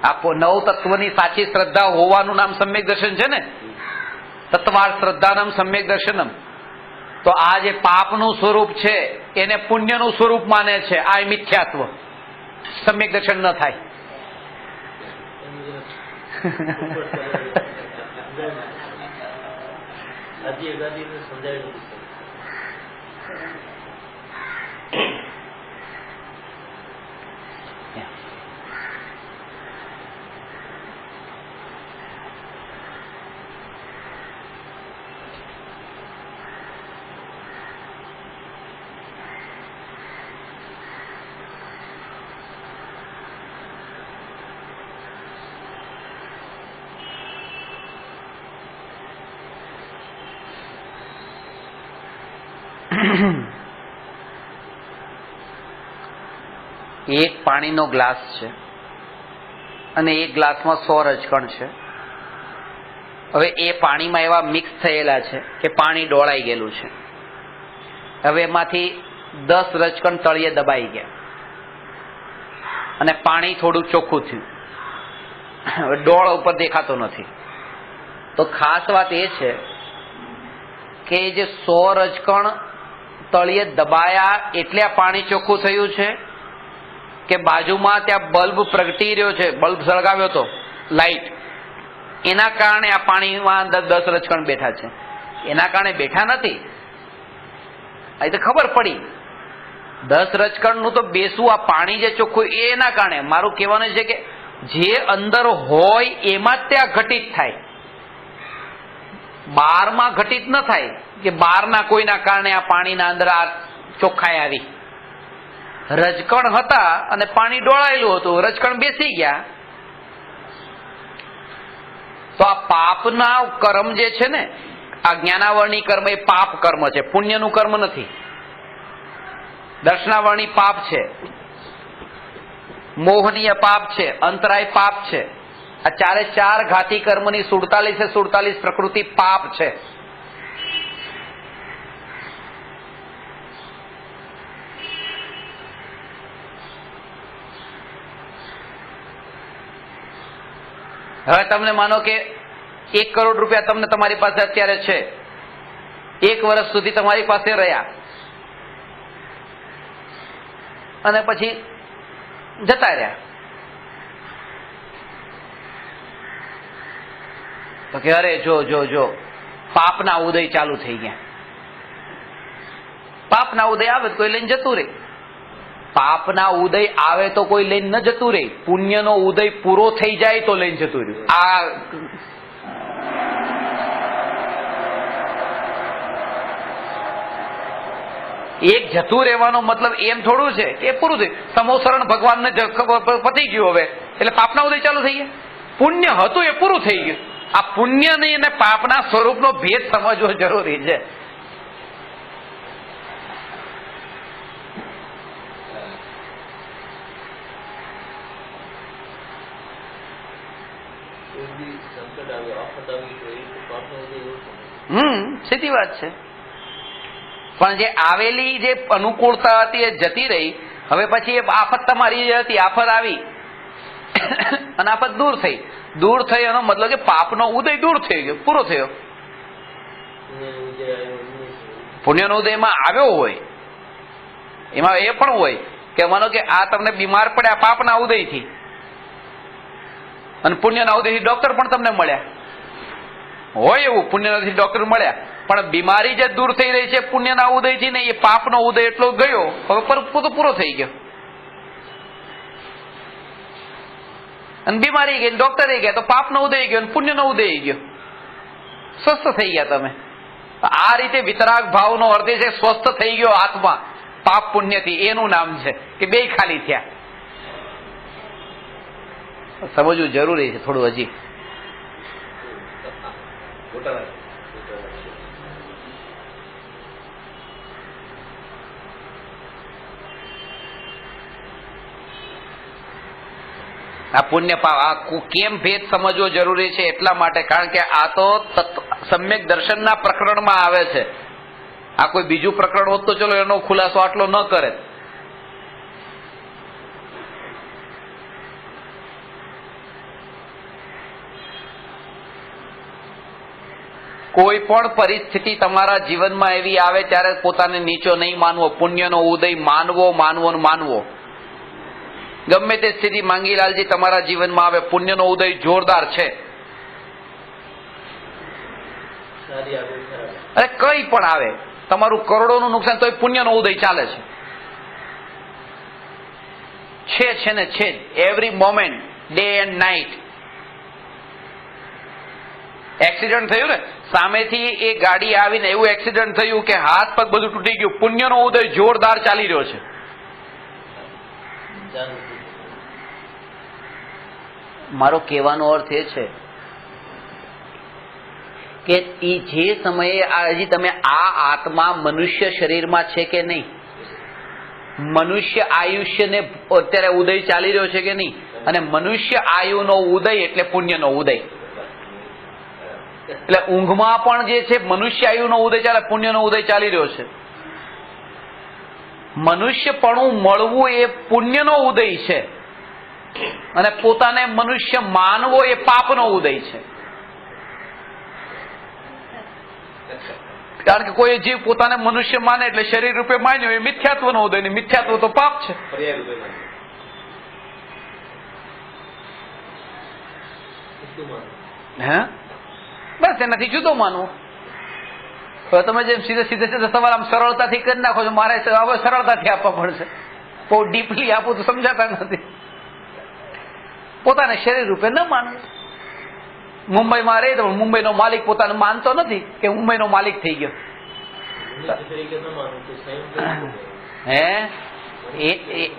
Speaker 1: આપો નવ તત્વની સાચી શ્રદ્ધા હોવાનું નામ સમ્યક દર્શન છે ને. તત્વાર શ્રદ્ધાનમ સમ્યક દર્શનમ. તો આ જે પાપનું સ્વરૂપ છે એને પુણ્યનું સ્વરૂપ માને છે, આ મિથ્યાત્વ. સમ્યક દર્શન ન થાય. એક પાણીનો ગ્લાસ છે અને એક ગ્લાસમાં 100 રજકણ છે. હવે એ પાણીમાં એવા મિક્સ થયેલા છે કે પાણી ડોળાઈ ગયેલું છે. હવે એમાંથી 10 રજકણ તળિયે દબાઈ ગયા અને પાણી થોડું ચોખ્ખું થયું. હવે ડોળ ઉપર દેખાતો નથી. તો ખાસ વાત એ છે કે જે 100 રજકણ તળિયે દબાયા એટલે આ પાણી ચોખ્ખું થયું છે કે બાજુમાં ત્યાં બલ્બ પ્રગટી રહ્યો છે, બલ્બ સળગાવ્યો હતો, લાઈટ, એના કારણે આ પાણીમાં 10 રજકણ બેઠા છે? એના કારણે બેઠા નથી. અહીં તો ખબર પડી 10 રજકણનું તો બેસવું, આ પાણી જે ચોખ્ખું એના કારણે. મારું કહેવાનું છે કે જે અંદર હોય એમાં જ ત્યાં ઘટિત થાય, બહારમાં ઘટિત ન થાય કે બહારના કોઈના કારણે આ પાણીના અંદર આ ચોખ્ખાઈ આવી. રજકણ હતા અને પાણી ડોળાયેલું હતું, રજકણ બેસી ગયા. તો આ પાપના કર્મ જે છે ને, આ જ્ઞાનાવરણી કર્મ એ પાપ કર્મ છે, પુણ્યનું કર્મ નથી. દર્શનાવરણી પાપ છે, મોહનીય પાપ છે, અંતરાય પાપ છે. આ ચારે ચાર ઘાતી કર્મની 47 પ્રકૃતિ પાપ છે. હવે તમને માનો કે 1 કરોડ રૂપિયા તમને તમારી પાસે અત્યારે છે, 1 વર્ષ સુધી તમારી પાસે રહ્યા અને પછી જતા રહ્યા. તો કે અરે જો પાપના ઉદય ચાલુ થઈ ગયા. પાપના ઉદય આવે તો કોઈ લઈને જતું રહે. પાપના ઉદય આવે તો કોઈ લઈને ન જતું રહે. પુણ્યનો ઉદય પૂરો થઈ જાય તો લઈને જતું રહ્યું. આ એક જતું રહેવાનો મતલબ એમ થોડું છે કે પૂરું થયું. સમોસરણ ભગવાનને પતી ગયું હવે એટલે પાપના ઉદય ચાલુ થઈ ગયા. પુણ્ય હતું એ પૂરું થઈ ગયું. આ પુણ્યની અને પાપના સ્વરૂપનો ભેદ સમજવો જરૂરી છે. સીધી વાત છે. પણ જે આવેલી જે અનુકૂળતા હતી એ જતી રહી. હવે પછી એ આફત તમારી જે હતી, આફત આવી અને આફત દૂર થઈ. દૂર થઈ એનો મતલબ કે પાપનો ઉદય દૂર થઈ ગયો, પૂરો થયો. પુણ્યનો ઉદય એમાં આવ્યો હોય, એમાં એ પણ હોય કે માનો કે આ તમને બીમાર પડ્યા પાપના ઉદયથી અને પુણ્યના ઉદયથી ડોક્ટર પણ તમને મળ્યા હોય. એવું પુણ્યથી ડોક્ટર મળ્યા પણ બીમારી જે દૂર થઈ રહી છે પુણ્યના ઉદયથી ને, એ પાપનો ઉદય એટલો ગયો, હવે પૂરો થઈ ગયો. અને બીમારી ગઈ, ડોક્ટરે ગયા તો પાપનો ઉદય ગયો અને પુણ્યનો ઉદય ગયો. સ્વસ્થ થઈ ગયા તમે. આ રીતે વિતરાગ ભાવનો અર્થ છે સ્વસ્થ થઈ ગયો આત્મા પાપ પુણ્યથી, એનું નામ છે કે બે ખાલી થયા. સમજવું જરૂરી છે થોડું હજી. આ પુણ્ય પાપ આ કેમ ભેદ સમજવો જરૂરી છે એટલા માટે, કારણ કે આ તો સમ્યક દર્શનના પ્રકરણમાં આવે છે. આ કોઈ બીજું પ્રકરણ હોત તો ચલો એનો ખુલાસો આટલો ન કરે. કોઈ પણ પરિસ્થિતિ તમારા જીવનમાં એવી આવે ત્યારે પોતાને નીચો નહીં માનવો, પુણ્યનો ઉદય માનવો માનવો માનવો. ગમે તે સ્થિતિ માંગીલાલજી તમારા જીવનમાં આવે, પુણ્યનો ઉદય જોરદાર છે. અરે કઈ પણ આવે, તમારું કરોડોનું નુકસાન તોય પુણ્યનો ઉદય ચાલે છે ને છે every moment, day and night. Accident થયું ને, સામેથી એ ગાડી આવીને એવું એક્સિડન્ટ થયું કે હાથ પગ બધું તૂટી ગયું, પુણ્યનો ઉદય જોરદાર ચાલી રહ્યો છે. મારો કહેવાનો અર્થ એ છે કે જે સમયે હજી તમે આ આત્મા મનુષ્ય શરીરમાં છે કે નહીં, મનુષ્ય આયુષ્યને અત્યારે ઉદય ચાલી રહ્યો છે કે નહીં, અને મનુષ્ય આયુનો ઉદય એટલે પુણ્યનો ઉદય. એટલે ઊંઘમાં પણ જે છે મનુષ્ય આયુનો ઉદય ચાલે, પુણ્યનો ઉદય ચાલી રહ્યો છે. મનુષ્યપણું મળવું એ પુણ્યનો ઉદય છે, અને પોતાને મનુષ્ય માનવો એ પાપનો ઉદય છે. કારણ કે કોઈ જીવ પોતાને મનુષ્ય માને એટલે શરીર રૂપે માન્યો એ મિથ્યાત્વનો ઉદય, ને મિથ્યાત્વ તો પાપ છે. હે બસ એનાથી જુદો માનવો. હવે તમે જેમ સીધે સવાલ આમ સરળતાથી કરી નાખો છો, મારે હવે સરળતાથી આપવા પડશે, બહુ ડીપલી આપું તો સમજાતા નથી. પોતાને શરીર રૂપે ન માનવું. મુંબઈમાં રહે તો મુંબઈનો માલિક પોતાને માનતો નથી કે મુંબઈનો માલિક થઈ ગયો. હે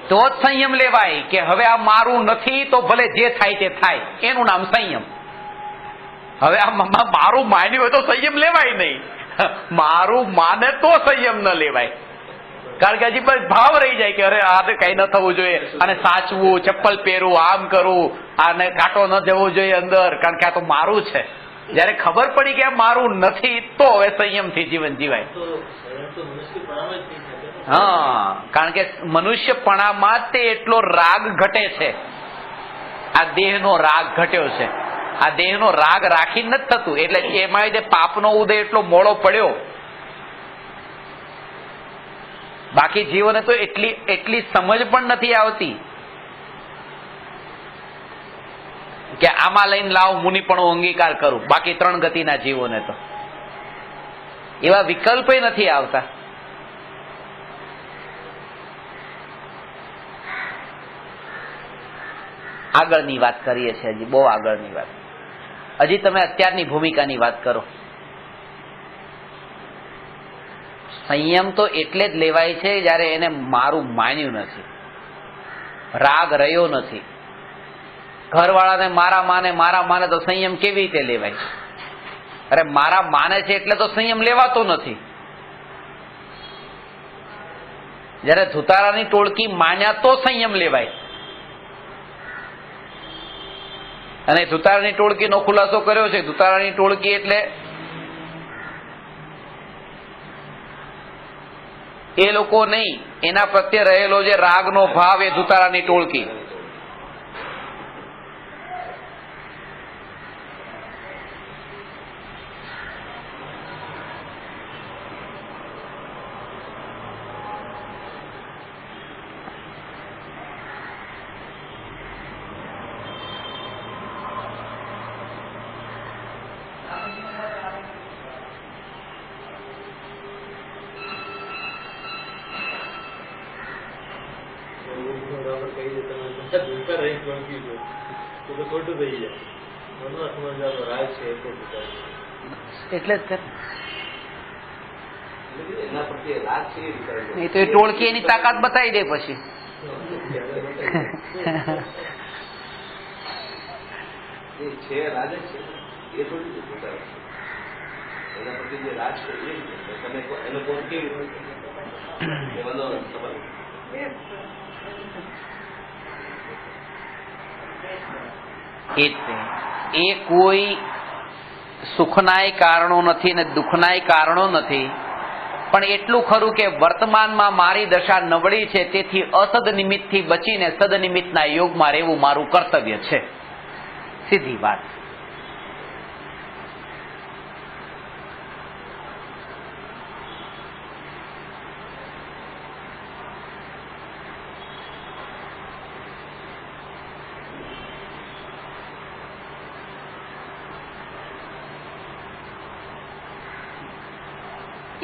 Speaker 1: તો જ સંયમ લેવાય કે હવે આ મારું નથી તો ભલે જે થાય તે થાય, એનું નામ સંયમ. હવે આ મારું માન્યું હોય તો સંયમ લેવાય નહીં. મારું માને તો સંયમ ન લેવાય, કારણ કે હજી બસ ભાવ રહી જાય કે અરે આ કઈ ન થવું જોઈએ, અને સાચવું, ચપ્પલ પહેરવું, આમ કરવું, આને કાંટો ન જવો જોઈએ અંદર, કારણ કે આ તો મારું છે. જયારે ખબર પડી કે આ મારું નથી તો હવે સંયમથી જીવન જીવાય. હા, કારણ કે મનુષ્યપણામાં તે એટલો રાગ ઘટે છે. આ દેહનો રાગ ઘટ્યો છે. આ દેહનો રાગ રાખી નથી થતું, એટલે એમાં જે પાપનો ઉદય એટલો મોડો પડ્યો. બાકી જીવોને તો એટલી સમજ પણ નથી આવતી કે આમાં લઈને લાવ મુનિ પણ અંગીકાર કરું. બાકી 3 ગતિના જીવોને તો એવા વિકલ્પ નથી આવતા. આગળની વાત કરીએ છીએ, હજી બહુ આગળની વાત. હજી તમે અત્યારની ભૂમિકાની વાત કરો. સંયમ તો એટલે જ લેવાય છે જયારે એને મારું માન્યું નથી, રાગ રહ્યો નથી. ઘરવાળાને મારા માને તો સંયમ કેવી રીતે લેવાય? અરે મારા માને છે એટલે તો સંયમ લેવાતો નથી. જયારે ધુતારાની ટોળકી માન્યા તો સંયમ લેવાય. અને ધુતારાની ટોળકીનો ખુલાસો કર્યો છે. ધુતારાની ટોળકી એટલે એ લોકો નહીં, એના પ્રત્યે રહેલો જે રાગનો ભાવ એ ધુતારાની ટોળકી.
Speaker 2: ખોટું થઈ જાય. રાગ છે
Speaker 1: એટલે જ
Speaker 2: એના પ્રત્યે રાગ છે એ વિચાર
Speaker 1: એ તો એ ટોળકી એની તાકાત બતાવી દે પછી.
Speaker 2: છે રાજ જ છે એ થોડી વિચાર એના પ્રત્યે જે રાજ છે એ તમે એનો કોણ કેવી
Speaker 1: એ કોઈ સુખનાય કારણો નથી ને દુઃખનાય કારણો નથી, પણ એટલું ખરું કે વર્તમાનમાં મારી દશા નબળી છે, તેથી અસદ નિમિત્તથી બચીને સદ નિમિત્તના યોગમાં રહેવું મારું કર્તવ્ય છે. સીધી વાત.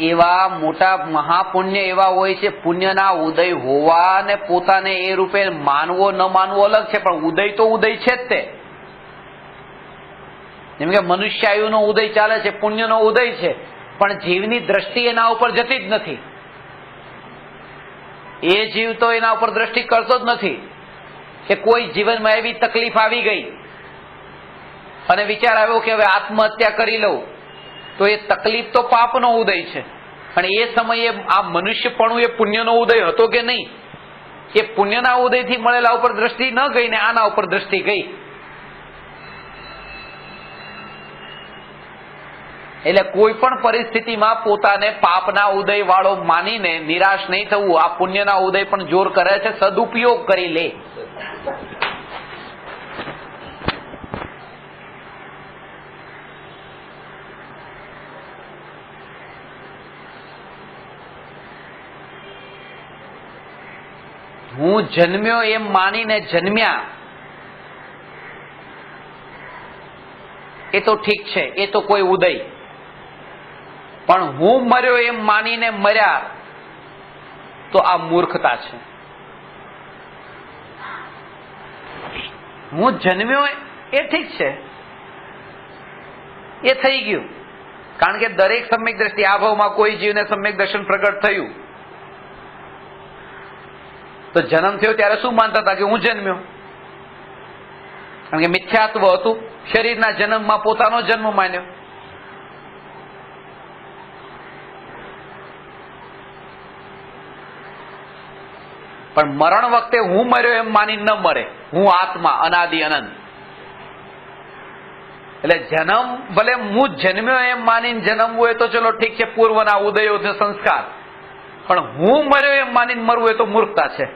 Speaker 1: એવા મોટા મહાપુણ્ય એવા હોય છે, પુણ્યના ઉદય હોવા ને પોતાને એ રૂપે માનવો ન માનવો અલગ છે, પણ ઉદય તો ઉદય છે જ તે. જેમ કે મનુષ્યાયુનો ઉદય ચાલે છે, પુણ્યનો ઉદય છે, પણ જીવની દ્રષ્ટિ એના ઉપર જતી જ નથી. એ જીવ તો એના ઉપર દ્રષ્ટિ કરતો જ નથી કે કોઈ જીવનમાં એવી તકલીફ આવી ગઈ અને વિચાર આવ્યો કે હવે આત્મહત્યા કરી લઉં, તો એ તકલીફ તો પાપનો ઉદય છે, પણ એ સમયે આ મનુષ્યપણું એ પુણ્યનો ઉદય હતો કે નહીં? એ પુણ્યના ઉદયથી મળેલા ઉપર દ્રષ્ટિ ન ગઈ ને આના ઉપર દ્રષ્ટિ ગઈ. એટલે કોઈ પણ પરિસ્થિતિમાં પોતાને પાપના ઉદય વાળો માનીને નિરાશ નહીં થવું. આ પુણ્યના ઉદય પણ જોર કરે છે, સદુપયોગ કરી લે. હું જન્મ્યો એમ માનીને જન્મ્યા એ તો ઠીક છે, એ તો કોઈ ઉદય. પણ હું મર્યો એમ માનીને મર્યા તો આ મૂર્ખતા છે. હું જન્મ્યો એ ઠીક છે, એ થઈ ગયું, કારણ કે દરેક સમ્યક દ્રષ્ટિ આ ભાવમાં કોઈ જીવને સમ્યક દર્શન પ્રગટ થયું. તો જન્મ થયો ત્યારે શું માનતા હતા? કે હું જન્મ્યો. કારણ કે મિથ્યાત્વ હતું, શરીરના જન્મમાં પોતાનો જન્મ માન્યો. પણ મરણ વખતે હું મર્યો એમ માની ન મરે. હું આત્મા અનાદિ અનંત. એટલે જન્મ ભલે હું જન્મ્યો એમ માનીને જન્મવું હોય તો ચલો ઠીક છે, પૂર્વના ઉદયો છે, સંસ્કાર. પણ હું મર્યો એમ માનીને મરવું એ તો મૂર્ખતા છે.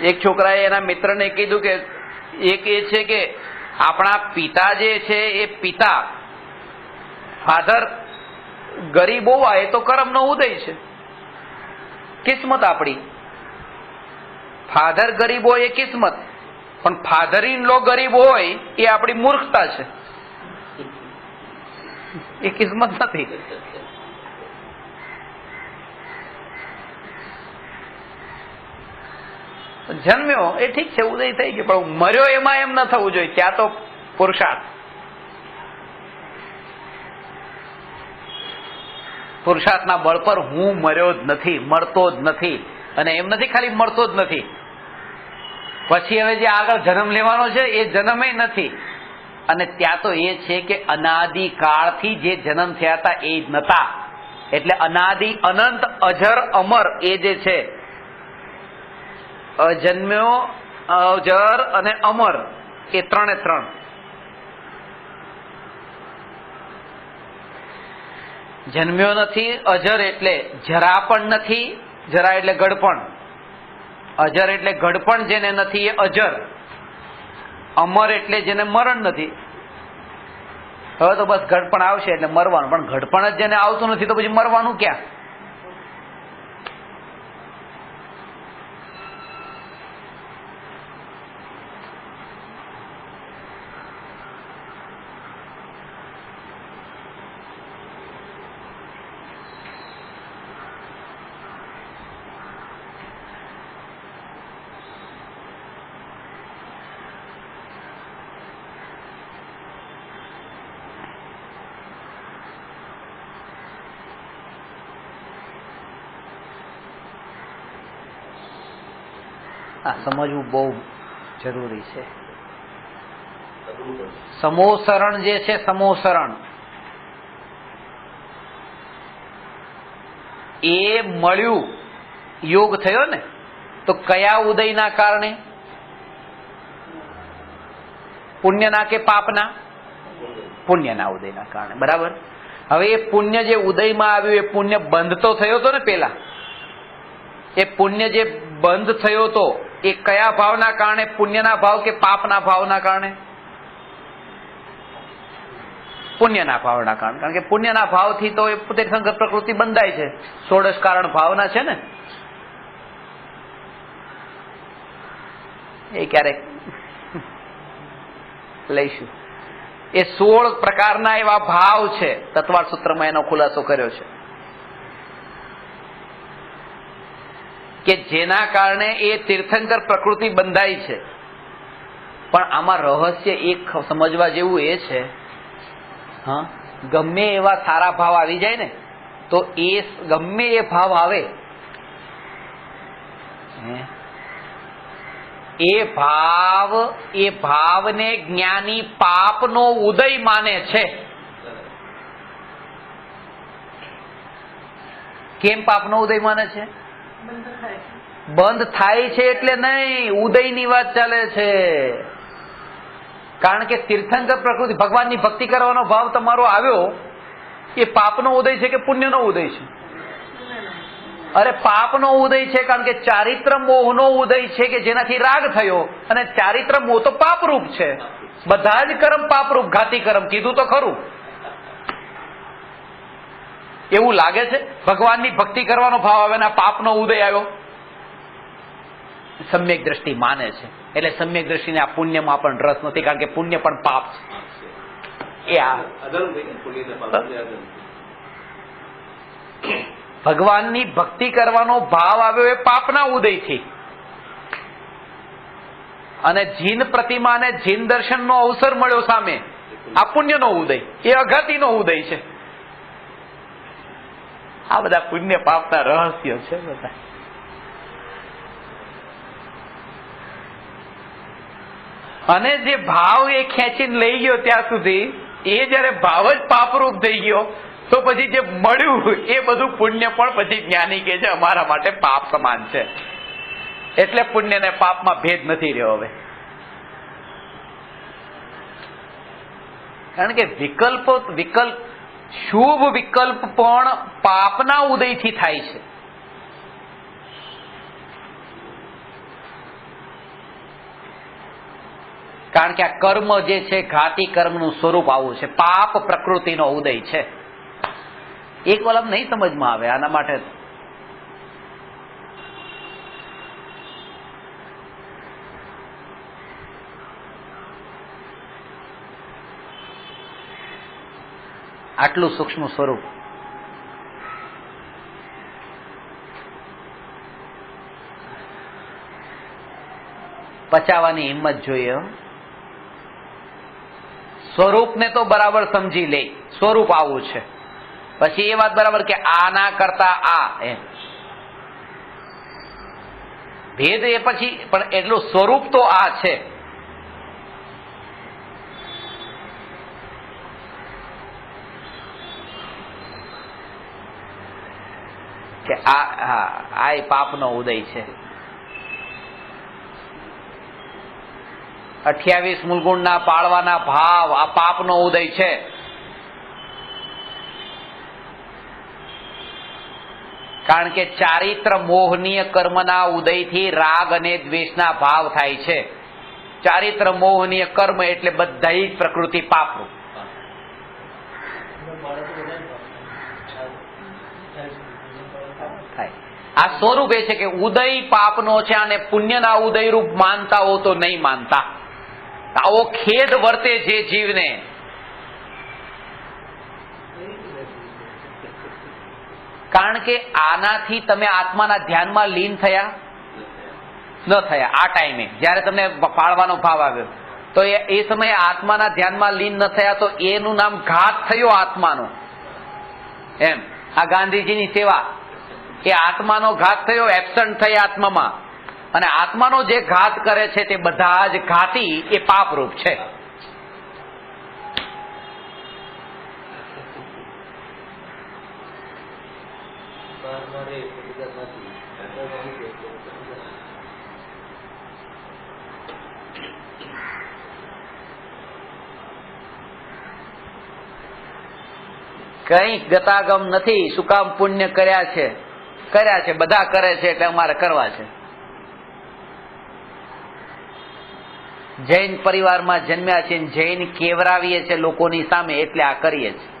Speaker 1: એક છોકરાએ એના મિત્રને કીધું કે એક એ છે કે આપણા પિતા જે છે એ પિતા ફાધર ગરીબ હોવા એ તો કર્મનો ઉદય છે, કિસ્મત આપણી. ફાધર ગરીબ હોય એ કિસ્મત, પણ ફાધર ઇન લો ગરીબ હોય એ આપણી મૂર્ખતા છે, એ કિસ્મત નથી. જન્મ્યો એ ઠીક છે, ઉદય થઈ ગયો, પણ મર્યો એમાં એમ ન થવું જોઈએ. ત્યાં તો પુરુષાર્થ. પુરુષાર્થના બળ પર હું મર્યો જ નથી, મરતો જ નથી. અને એમ નથી ખાલી મરતો જ નથી, પછી હવે જે આગળ જન્મ લેવાનો છે એ જન્મે નથી. અને ત્યાં તો એ છે કે અનાદિ કાળથી જે જન્મ થયા હતા એ જ નતા. એટલે અનાદિ અનંત અજર અમર એ જે છે, અજન્મ્યો, અજર અને અમર, એ ત્રણે ત્રણ. જન્મ્યો નથી, અજર એટલે જરા પણ નથી, જરા એટલે ગડપણ, અજર એટલે ગડપણ જેને નથી એ અજર, અમર એટલે જેને મરણ નથી. હવે તો બસ ગડપણ આવશે એટલે મરવાનું, પણ ગડપણ જ જેને આવતું નથી તો પછી મરવાનું ક્યાં? આ સમજવું બહુ જરૂરી છે.
Speaker 2: કરવું પડશે.
Speaker 1: સમોસરણ જે છે, સમોસરણ એ મળ્યું, યોગ થયો ને, તો કયા ઉદયના કારણે? પુણ્યના કે પાપના? પુણ્યના ઉદયના કારણે. બરાબર. હવે એ પુણ્ય જે ઉદયમાં આવ્યું એ પુણ્ય બંધ તો થયો હતો ને પેલા. એ પુણ્ય જે બંધ થયો હતો એ કયા ભાવના કારણે? પુણ્યના ભાવ કે પાપના ભાવના કારણે? પુણ્યના ભાવના કારણે. કારણ કે પુણ્યના ભાવથી તો એ તીર્થંકર પ્રકૃતિ બંધાય છે. 16 કારણ ભાવના છે ને, એ ક્યારેક લઈશું. એ 16 પ્રકારના એવા ભાવ છે. તત્વાળ સૂત્રમાં એનો ખુલાસો કર્યો છે કે જેના કારણે એ તીર્થંકર પ્રકૃતિ બંધાય છે. પણ આમાં રહસ્ય એક સમજવા જેવું એ છે, હા, ગમે એવા સારા ભાવ આવી જાય ને, તો એ ગમે એ ભાવ આવે, એ ભાવને જ્ઞાની પાપનો ઉદય માને છે. કેમ પાપનો ઉદય માને છે? બંધ થાય છે એટલે નહીં, ઉદયની વાત ચાલે છે. કારણ કે તીર્થંકર પ્રકૃતિ, ભગવાનની ભક્તિ કરવાનો ભાવ તમારો આવ્યો, એ પાપનો ઉદય છે કે પુણ્યનો ઉદય છે? અરે પાપનો ઉદય છે. કારણ કે ચારિત્ર મોહનો ઉદય છે કે જેનાથી રાગ થયો, અને ચારિત્ર મોહ તો પાપરૂપ છે. બધા જ કર્મ પાપરૂપ, ઘાતી કર્મ કીધું તો ખરું. એવું લાગે છે ભગવાનની ભક્તિ કરવાનો ભાવ આવે ને પાપનો ઉદય આવ્યો? સમ્યક દ્રષ્ટિ માને છે. એટલે સમ્યક દ્રષ્ટિને આ પુણ્યમાં પણ રસ નથી, કારણ કે પુણ્ય પણ પાપ છે. એ આ ભગવાનની ભક્તિ કરવાનો ભાવ આવ્યો એ પાપના ઉદયથી, અને જીન પ્રતિમાને જીન દર્શનનો અવસર મળ્યો સામે, આ પુણ્યનો ઉદય, એ અઘાતીનો ઉદય છે. આ બધા પુણ્ય પાપના રહસ્ય છે બધા. અને જે ભાવ એ ખેંચીને લઈ ગયો ત્યાં સુધી, એ જયારે ભાવ જ પાપરૂપ થઈ ગયો, તો પછી જે મળ્યું એ બધું પુણ્ય પણ પછી જ્ઞાની કે છે અમારા માટે પાપ સમાન છે. એટલે પુણ્ય ને પાપમાં ભેદ નથી રહ્યો હવે. કારણ કે વિકલ્પ શુભ વિકલ્પ પણ પાપના ઉદયથી થાય છે. કારણ કે આ કર્મ જે છે, ઘાતી કર્મનું સ્વરૂપ આવું છે. પાપ પ્રકૃતિનો ઉદય છે. એક વલમ નહીં સમજમાં આવે. આના માટે આટલું સૂક્ષ્મ સ્વરૂપ. પચાવવાની હિંમત જોઈએ. સ્વરૂપને તો બરાબર સમજી લે, સ્વરૂપ આવું છે. પછી એ વાત બરાબર કે આના કરતા આ એમ ભેદ, એ પછી પણ એટલું સ્વરૂપ તો આ છે. કે આ પાપનો ઉદય છે. 28 મૂલગુણના પાળવાના ભાવ આ પાપનો ઉદય છે. કારણ કે ચારિત્ર મોહનીય કર્મના ઉદયથી રાગ અને દ્વેષના ભાવ થાય છે. ચારિત્ર મોહનીય કર્મ એટલે બધા જ પ્રકૃતિ પાપરૂપ. આ સ્વરૂપ એ છે કે ઉદય પાપનો છે, અને પુણ્યના ઉદય રૂપ માનતા હો તો નહીં માનતા. આવો ખેદ વર્તે જે જીવને. કારણ કે આનાથી તમે આત્માના ધ્યાનમાં લીન થયા ન થયા. આ ટાઈમે જયારે તમને પાળવાનો ભાવ આવ્યો, તો એ સમયે આત્માના ધ્યાનમાં લીન ન થયા, તો એનું નામ ઘાત થયો આત્માનો. એમ આ ગાંધીજીની સેવા, એ આત્માનો ઘાત થયો, એબસન્ટ થઈ આત્મામાં. અને આત્માનો જે ઘાત કરે છે તે બધા જ ઘાતી એ પાપરૂપ છે. કઈ ગતાગમ નથી. શું કામ? પુણ્ય કર્યા છે, બધા કરે છે એટલે અમારે કરવા છે. જૈન પરિવારમાં જન્મ્યા છે, જૈન કેવરાવીએ છે લોકોની સામે, એટલે આ કરીએ છીએ.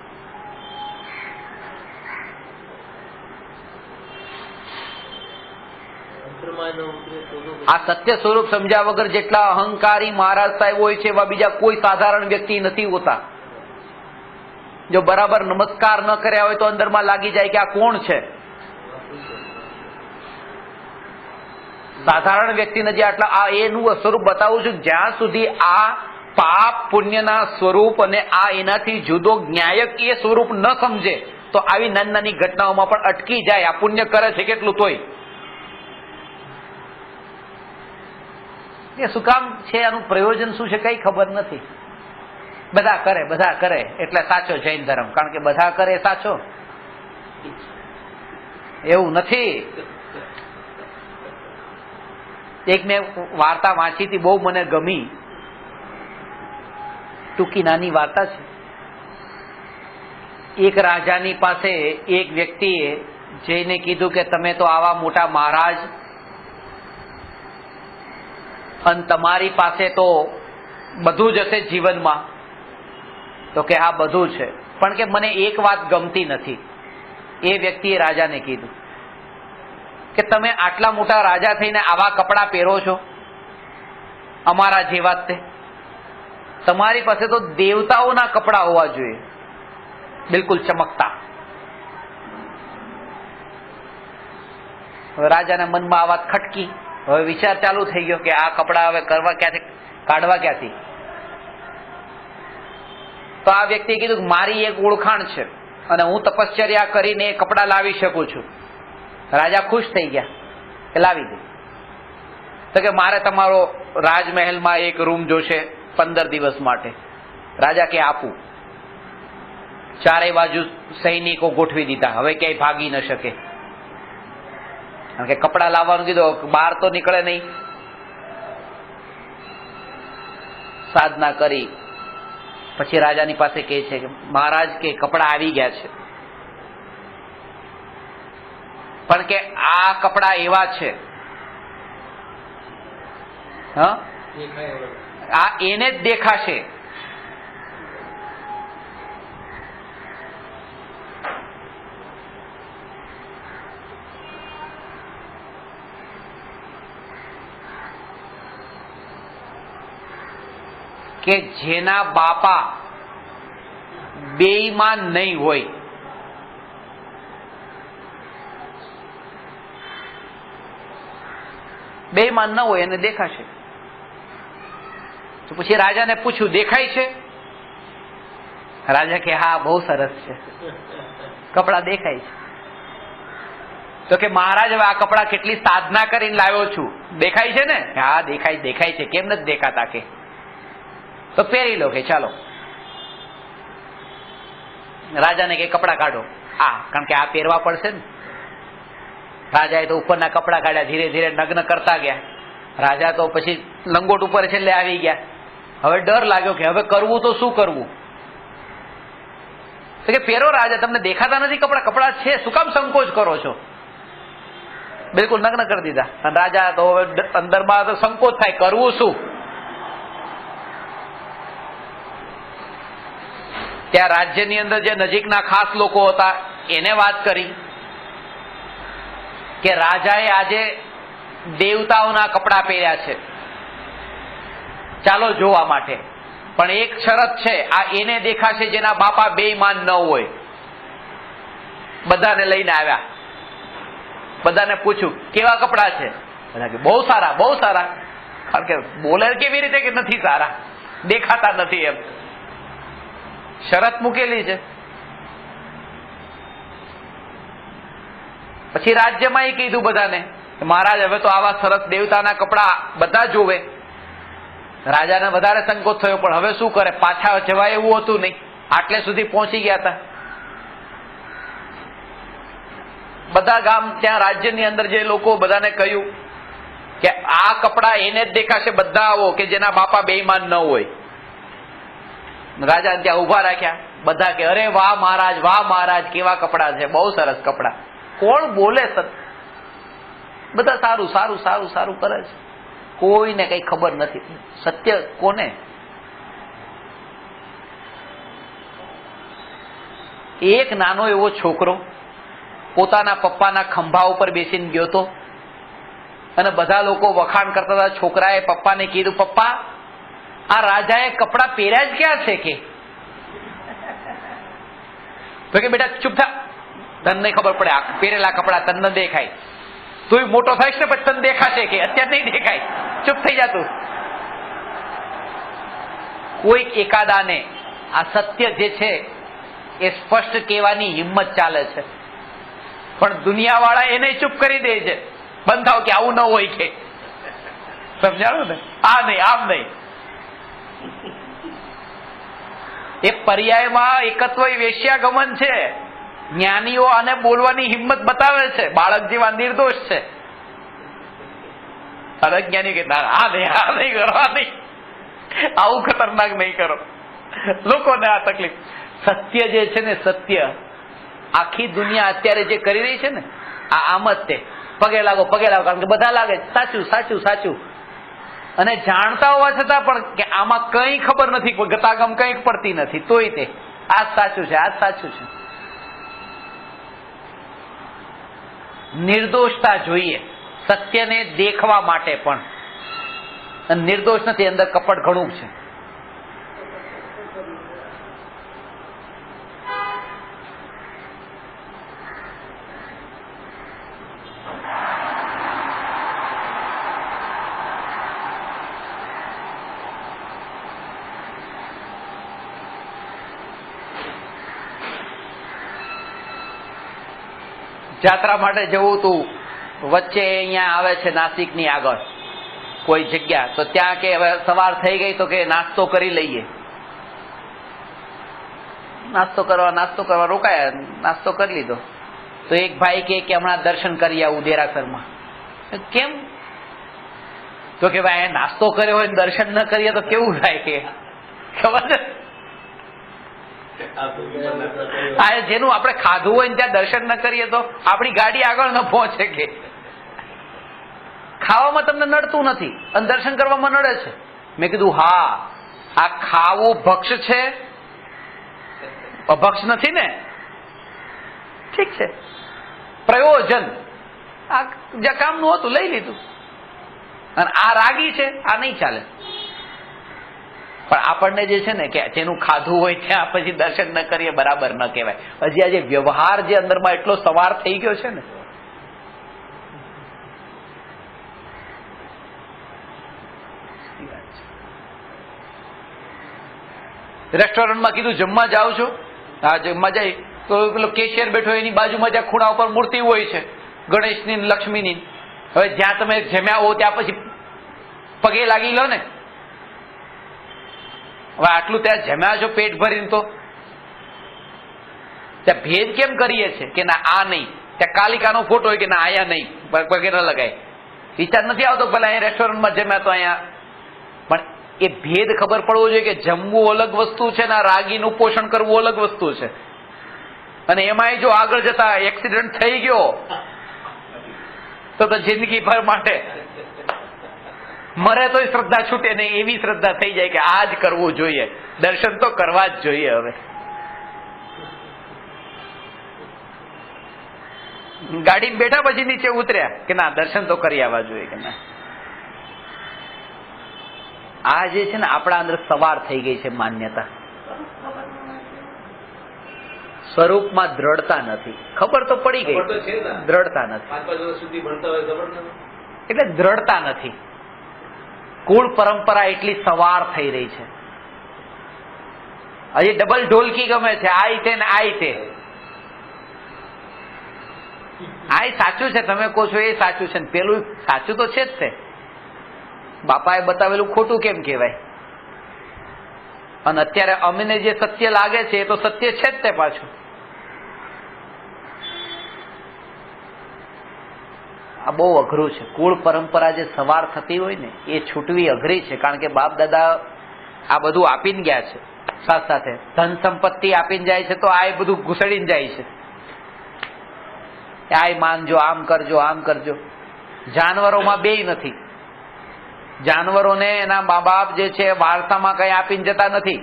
Speaker 1: આ સત્ય સ્વરૂપ સમજ્યા વગર જેટલા અહંકારી મહારાજ સાહેબ હોય છે એવા બીજા કોઈ સાધારણ વ્યક્તિ નથી હોતા. જો બરાબર નમસ્કાર ન કર્યા હોય તો અંદરમાં લાગી જાય કે આ કોણ છે. સાધારણ વ્યક્તિને જે આટલા આ એનું સ્વરૂપ બતાવું છું. જ્યાં સુધી આ પાપ પુણ્યના સ્વરૂપ અને આ એનાથી જુદો જ્ઞાયક એ સ્વરૂપ ન સમજે તો આવી નાની નાની ઘટનાઓમાં પણ અટકી જાય. આ પુણ્ય કરે છે કેટલું તોય એ શું કામ છે, આનું પ્રયોજન શું છે કઈ ખબર નથી. બધા કરે એટલે સાચો જૈન ધર્મ. કારણ કે બધા કરે સાચો એવું નથી. એક મેં વાર્તા વાંચી હતી, બહુ મને ગમી. ટૂંકી નાની વાર્તા છે. એક રાજાની પાસે એક વ્યક્તિએ જઈને કીધું કે તમે તો આવા મોટા મહારાજ અને તમારી પાસે તો બધું જ હશે જીવનમાં. તો કે હા બધું છે, પણ કે મને એક વાત ગમતી નથી. એ વ્યક્તિએ રાજાને કીધું કે તમે આટલા મોટા રાજા થઈને આવા કપડાં પહેરો છો અમારા જેવા જ. તમારી પાસે તો દેવતાઓના કપડાં હોવા જોઈએ, બિલકુલ ચમકતા. હવે રાજાના મનમાં આ વાત ખટકી. હવે વિચાર ચાલુ થઈ ગયો કે આ કપડાં હવે કરવા ક્યાંથી, કાઢવા ક્યાંથી. તો આ વ્યક્તિએ કીધું કે મારી એક ઓળખાણ છે અને હું તપશ્ચર્યા કરીને એ કપડાં લાવી શકું છું. રાજા ખુશ થઈ ગયા કે લાવી દે. તો કે મારે તમારો રાજમહેલમાં એક રૂમ જોશે 15 દિવસ માટે. રાજા કે આપું. ચારે બાજુ સૈનિકો ગોઠવી દીધા. હવે ક્યાંય ભાગી ન શકે, કારણ કે કપડા લાવવાનું કીધું, બહાર તો નીકળે નહીં. સાધના કરી પછી રાજાની પાસે કહે છે કે મહારાજ કે કપડા આવી ગયા છે, પણ કે આ કપડા એવા છે આ એને જ દેખાશે. કે જેના બાપા બેઈમાન નહીં હોય, બેઈમાન ન હોય એને દેખાશે. તો પછી રાજાને પૂછ્યું દેખાય છે? રાજા કે હા બહુ સરસ છે, કપડા દેખાય છે. તો કે મહારાજ હવે આ કપડા કેટલી સાધના કરીને લાવ્યો છું, દેખાય છે ને? હા દેખાય છે. કેમ નથી દેખાતા? કે તો પહેરી લો. કે ચાલો. રાજાને કે કપડા કાઢો. કારણ કે આ પહેરવા પડશે ને. રાજાએ તો ઉપરના કપડા કાઢ્યા, ધીરે ધીરે નગ્ન કરતા ગયા. રાજા તો પછી લંગોટ ઉપર છેલ્લે આવી ગયા. હવે ડર લાગ્યો કે હવે કરવું તો શું કરવું. તો કે પહેરો રાજા, તમને દેખાતા નથી કપડા છે, શું કામ સંકોચ કરો છો? બિલકુલ નગ્ન કરી દીધા. અને રાજા તો હવે અંદરમાં તો સંકોચ થાય, કરવું શું? ત્યાં રાજ્યની અંદર જે નજીકના ખાસ લોકો હતા એને વાત કરી કે રાજાએ આજે દેવતાઓના કપડાં પહેર્યા છે, ચાલો જોવા માટે. પણ એક શરત છે, આ એને દેખાશે જેના બાપા બેઈમાન ન હોય. બધાને લઈને આવ્યા. બધાને પૂછ્યું કેવા કપડાં છે? બધા કે બહુ સારા. કારણ કે બોલે કેવી રીતે કે નથી સારા, દેખાતા નથી એમ. શરત મૂકેલી છે. પછી રાજ્યમાં કીધું બધાને મહારાજ હવે તો આવા સરસ દેવતાના કપડા બધા જોવે. રાજાને વધારે સંકોચ થયો, પણ હવે શું કરે, પાછા જવાય એવું હતું નહીં, આટલે સુધી પહોંચી ગયા હતા. બધા ગામ ત્યાં રાજ્યની અંદર જે લોકો બધાને કહ્યું કે આ કપડા એને જ દેખાશે, બધા આવો કે જેના બાપા બેઈમાન ન હોય. રાજા ત્યાં ઉભા રાખ્યા, બધા કે અરે વાહ મહારાજ કેવા કપડા છે, બહુ સરસ કપડા. કોણ બોલે? બધા સારું સારું સારું સારું કરે છે, કોઈને કઈ ખબર નથી સત્ય કોને. એક નાનો એવો છોકરો પોતાના પપ્પાના ખંભા ઉપર બેસીને ગયો હતો અને બધા લોકો વખાણ કરતા હતા. છોકરાએ પપ્પાને કીધું, પપ્પા આ રાજાએ કપડા પહેર્યા જ ક્યાં છે કે? તો કે બેટા ચૂપ થા, તને નહીં ખબર પડે, આ પહેરેલા કપડા તને દેખાય, તું મોટો થઈશ ને પછી તને દેખાશે કે, અત્યારે નહીં દેખાય, ચૂપ થઈ જતું. કોઈક એકાદાને આ સત્ય જે છે એ સ્પષ્ટ કહેવાની હિંમત ચાલે છે, પણ દુનિયાવાળા એને ચૂપ કરી દે છે. બંધ થાવ કે આવું ન હોય કે, સમજાણું ને, આ નહીં આમ નહીં. એ પર્યાયમાં એકત્વ વેશ્યાગમન છે. જ્ઞાનીઓ આને બોલવાની હિંમત બતાવે છે, બાળક જેવા નિર્દોષ છે. અજ્ઞાની કે આ નહીં કરો, આ નહીં, આવું ખતરનાક નહીં કરો. લોકોને આ તકલીફ. સત્ય જે છે ને, સત્ય આખી દુનિયા અત્યારે જે કરી રહી છે ને, આમ જ તે પગે લાગો, કારણ કે બધા લાગે સાચું સાચું સાચું, અને જાણતા હોવા છતાં પણ કે આમાં કઈ ખબર નથી, ગતાગમ કઈ પડતી નથી, તોય તે આ સાચું છે, આ સાચું છે. નિર્દોષતા જોઈએ સત્યને દેખવા માટે પણ. નિર્દોષ નથી, અંદર કપટ ઘણું છે. જાત્રા માટે જવું તું, વચ્ચે અહીંયા આવે છે નાસિકની આગળ કોઈ જગ્યા, તો ત્યાં કે હવે સવાર થઈ ગઈ તો કે નાસ્તો કરી લઈએ. નાસ્તો કરવા રોકાયા, નાસ્તો કરી લીધો. તો એક ભાઈ કે હમણાં દર્શન કરી આવું દેરાસરમાં. કેમ? તો કે ભાઈ નાસ્તો કર્યો હોય દર્શન ન કરીએ તો કેવું થાય કે, ખબર છે? જેનું આપણે ખાધું હોય ને ત્યાં દર્શન ન કરીએ તો આપણી ગાડી આગળ ન પહોંચે કે. ખાવામાં તમને નડતું નથી અને દર્શન કરવામાં નડે છે. મેં કીધું હા, આ ખાવું ભક્ષ છે, અભક્ષ નથી ને? ઠીક છે, પ્રયોજન આ જ્યાં કામનું હતું લઈ લીધું, અને આ રાગી છે, આ નહીં ચાલે. પણ આપણને જે છે ને કે જેનું ખાધું હોય ત્યાં પછી દર્શન ન કરીએ બરાબર ન કહેવાય. હજી આજે વ્યવહાર જે અંદરમાં એટલો સવાર થઈ ગયો છે ને, રેસ્ટોરન્ટમાં કીધું જમવા જાઓ છો, હા જમવા જાય તો પેલો કેશિયર બેઠો એની બાજુમાં જ્યાં ખૂણા ઉપર મૂર્તિ હોય છે ગણેશની લક્ષ્મીની, હવે જ્યાં તમે જમ્યા હો ત્યાં પછી પગે લાગી લો ને. હવે આટલું ત્યાં જમ્યા છો પેટ ભરીને, તો ત્યાં ભેદ કેમ કરીએ છે કે ના આ નહીં, ત્યાં કાલિકાનો ફોટો હોય કે ના આયા નહીં, પગે ન લગાય. વિચાર નથી આવતો ભલે અહીંયા રેસ્ટોરન્ટમાં જમ્યા તો અહીંયા, પણ એ ભેદ ખબર પડવો જોઈએ કે જમવું અલગ વસ્તુ છે ને રાગીનું પોષણ કરવું અલગ વસ્તુ છે. અને એમાંય જો આગળ જતા એક્સિડન્ટ થઈ ગયો તો જિંદગી ભર માટે મરે તોય શ્રદ્ધા છૂટે નહીં, એવી શ્રદ્ધા થઈ જાય કે આ જ કરવું જોઈએ, દર્શન તો કરવા જ જોઈએ. હવે ગાડી બેઠા પછી નીચે ઉતર્યા કે ના દર્શન તો કરી આવવા જોઈએ કે ના. આ જે છે ને આપણા અંદર સવાર થઈ ગઈ છે માન્યતા, સ્વરૂપમાં દ્રઢતા નથી. ખબર તો પડી ગઈ, દ્રઢતા નથી. એટલે દ્રઢતા નથી. કુળ પરંપરા એટલી સવાર થઈ રહી છે. હજી ડબલ ઢોલકી ગમે છે, આઈ તે ને આઈ તે. આ સાચું છે, તમે કહો છો એ સાચું છે, પેલું સાચું તો છે જ તે. બાપાએ બતાવેલું ખોટું કેમ કહેવાય? અને અત્યારે અમને જે સત્ય લાગે છે એ તો સત્ય છે જ તે પાછું. આ બહુ અઘરું છે. કુળ પરંપરા જે સવાર થતી હોય ને એ છૂટવી અઘરી છે, કારણ કે બાપ દાદા આ બધું આપીને ગયા છે, સાથે સાથે ધન સંપત્તિ આપીને જાય છે, તો આ બધું ઘૂસડીને જાય છે. આ માનજો, આમ કરજો, આમ કરજો. જાનવરોમાં બેય નથી. જાનવરોને એના મા બાપ જે છે વારસામાં કઈ આપીને જતા નથી,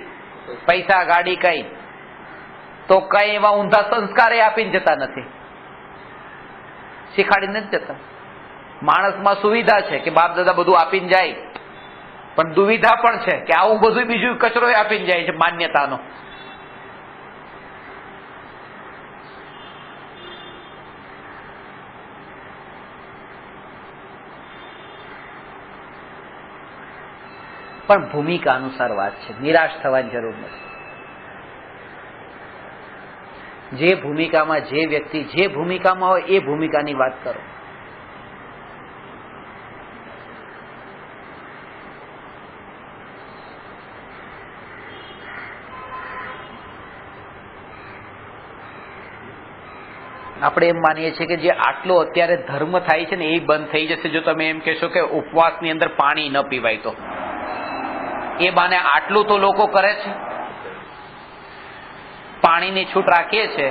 Speaker 1: પૈસા, ગાડી, કઈ તો કઈ એવા ઊંધા સંસ્કાર આપીને જતા નથી, શીખાડીને જ જતા. માણસમાં સુવિધા છે કે બાપ દાદા બધું આપીને જાય, પણ દુવિધા પણ છે કે આવું બધું બીજું કચરો આપીને જાય છે માન્યતાનો. પણ ભૂમિકા અનુસાર વાત છે, નિરાશ થવાની જરૂર નથી. જે ભૂમિકામાં જે વ્યક્તિ જે ભૂમિકામાં હોય એ ભૂમિકાની વાત કરો. આપણે એમ માનીએ છીએ કે જે આટલો અત્યારે ધર્મ થાય છે ને એ બંધ થઈ જશે જો તમે એમ કહેશો કે ઉપવાસની અંદર પાણી ન પીવાય તો. એ બાને આટલું તો લોકો કરે છે. પાણીની છૂટ રાખીએ છે,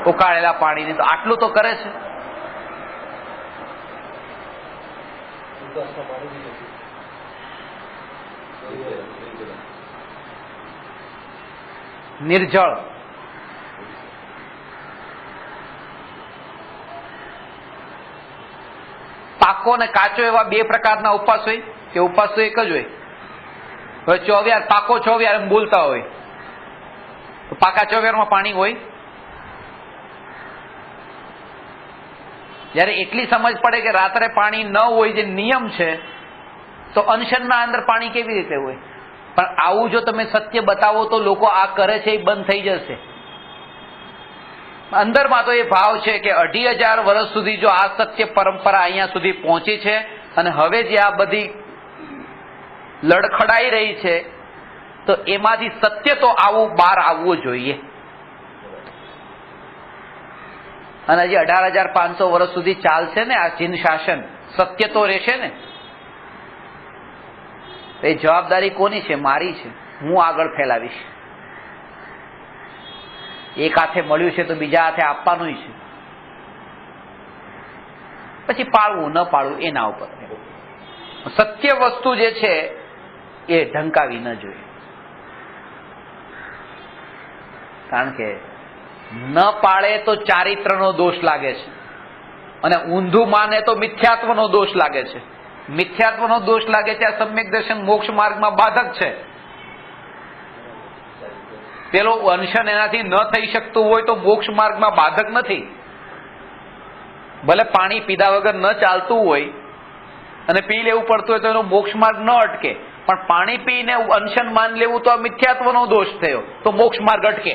Speaker 1: ઉકાળેલા પાણીની, તો આટલું તો કરે છે. નિર્જળ, પાકો ને કાચો એવા બે પ્રકારના ઉપવાસ હોય કે ઉપવાસ તો એક જ હોય? હવે ચોવ્યાર, પાકો ચોવ્યાર એમ બોલતા હોય તો પાકા ચોવ્યારમાં પાણી હોય? જયારે એટલી સમજ પડે કે રાત્રે પાણી ન હોય જે નિયમ છે, તો અનશનના અંદર પાણી કેવી રીતે હોય? પણ આવું જો તમે સત્ય બતાવો તો લોકો આ કરે છે એ બંધ થઈ જશે. અંદરમાં તો એ ભાવ છે કે 2500 વર્ષ સુધી જો આ સત્ય પરંપરા અહીંયા સુધી પહોંચી છે, અને હવે જે આ બધી લડખડાઈ રહી છે, તો એમાંથી સત્ય તો આવું બહાર આવવું જોઈએ. અને હજી 18500 વર્ષ સુધી ચાલશે ને આ જીન શાસન, સત્ય તો રહેશે ને. એ જવાબદારી કોની છે? મારી છે. હું આગળ ફેલાવીશ. એક હાથે મળ્યું છે તો બીજા હાથે આપવાનું છે. પછી પાળવું ન પાળવું એના ઉપર. સત્ય વસ્તુ જે છે એ ઢંકાવી ન જોઈએ, કારણ કે ન પાળે તો ચારિત્રનો દોષ લાગે છે, અને ઊંધું માને તો મિથ્યાત્વનો દોષ લાગે છે. મિથ્યાત્વનો દોષ લાગે છે આ સમ્યક દર્શન મોક્ષ માર્ગમાં બાધક છે. પેલો અનશન એનાથી ન થઈ શકતું હોય તો મોક્ષ માર્ગમાં બાધક નથી. ભલે પાણી પીધા વગર ન ચાલતું હોય અને પી લેવું પડતું હોય તો એનો મોક્ષ માર્ગ ન અટકે, પણ પાણી પીને અનશન માન લેવું તો આ મિથ્યાત્વનો દોષ થયો, તો મોક્ષ માર્ગ અટકે.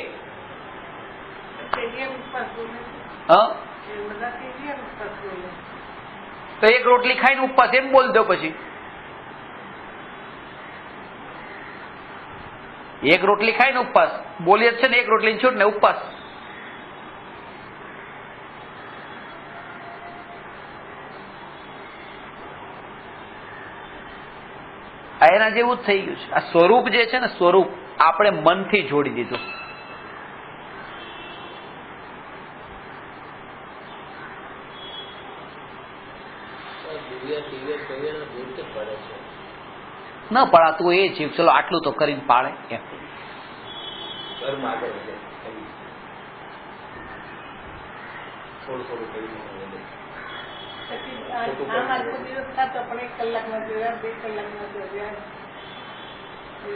Speaker 1: તો એક રોટલી ખાઈને ઉપવાસ એમ બોલ દો. પછી એક રોટલી ખાઈને ઉપવાસ બોલીએ છે ને, એક રોટલી છૂટ ને ઉપવાસ. એના જેવું જ થઈ ગયું છે. આ સ્વરૂપ જે છે ને, સ્વરૂપ આપણે મનથી જોડી દીધું. ન પડાતું એ જીવ ચલો આટલું તો કરીને પાડે એમ.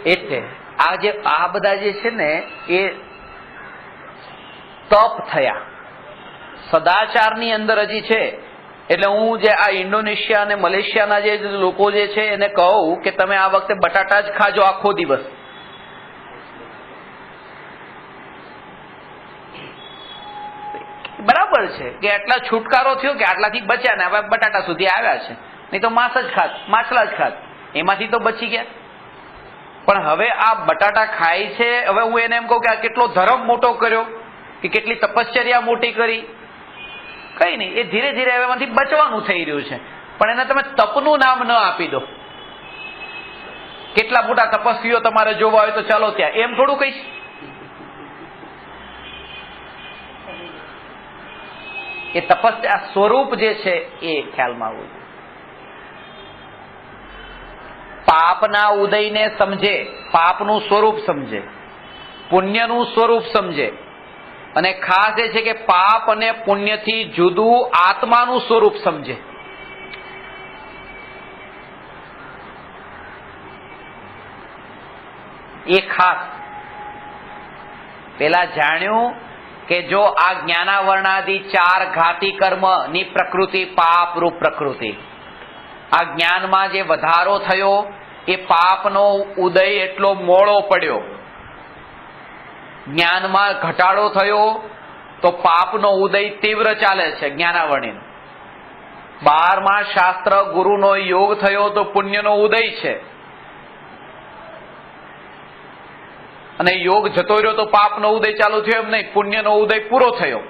Speaker 1: એટલે આ બધા જે છે ને એ તપ થયા, સદાચારની અંદર હજી છે. એટલે હું જે આ ઇન્ડોનેશિયા અને મલેશિયાના જે લોકો જે છે એને કહું કે તમે આ વખતે બટાટા જ ખાજો આખો દિવસ. બરાબર છે કે આટલા છુટકારો થયો કે આટલાથી બચ્યા ને હવે બટાટા સુધી આવ્યા છે, નહીં તો માંસ જ ખાત, માછલા જ ખાત, એમાંથી તો બચી ગયા. પણ હવે આ બટાટા ખાય છે, હવે હું એને એમ કહું કે આ કેટલો ધર્મ મોટો કર્યો કે કેટલી તપશ્ચર્યા મોટી કરી, કઈ નહીં, એ ધીરે ધીરે હવે એમાંથી બચવાનું થઈ રહ્યું છે. પણ એને તમે તપનું નામ ન આપી દો. કેટલા મોટા તપસ્વીઓ તમારે જોવા હોય તો ચાલો ત્યાં, એમ થોડું કહીશ. એ તપસ્યા સ્વરૂપ જે છે એ ખ્યાલમાં આવવું. પાપના ઉદયને સમજે, પાપનું સ્વરૂપ સમજે, પુણ્યનું સ્વરૂપ સમજે, અને ખાસ એ છે કે પાપ અને પુણ્યથી જુદું આત્માનું સ્વરૂપ સમજે. એ ખાસ પેલા જાણ્યું કે જો આ જ્ઞાનાવરણાદી 4 ઘાતી કર્મ ની પ્રકૃતિ પાપરૂપ પ્રકૃતિ, આ જ્ઞાનમાં જે વધારો થયો એ પાપનો ઉદય એટલો મોડો પડ્યો, જ્ઞાનમાં ઘટાડો થયો તો પાપનો ઉદય તીવ્ર ચાલે છે જ્ઞાનાવરણી. 12મા શાસ્ત્ર ગુરુનો યોગ થયો તો પુણ્યનો ઉદય છે, અને યોગ જતો રહ્યો તો પાપનો ઉદય ચાલુ થયો એમ નહીં, પુણ્યનો ઉદય પૂરો થયો.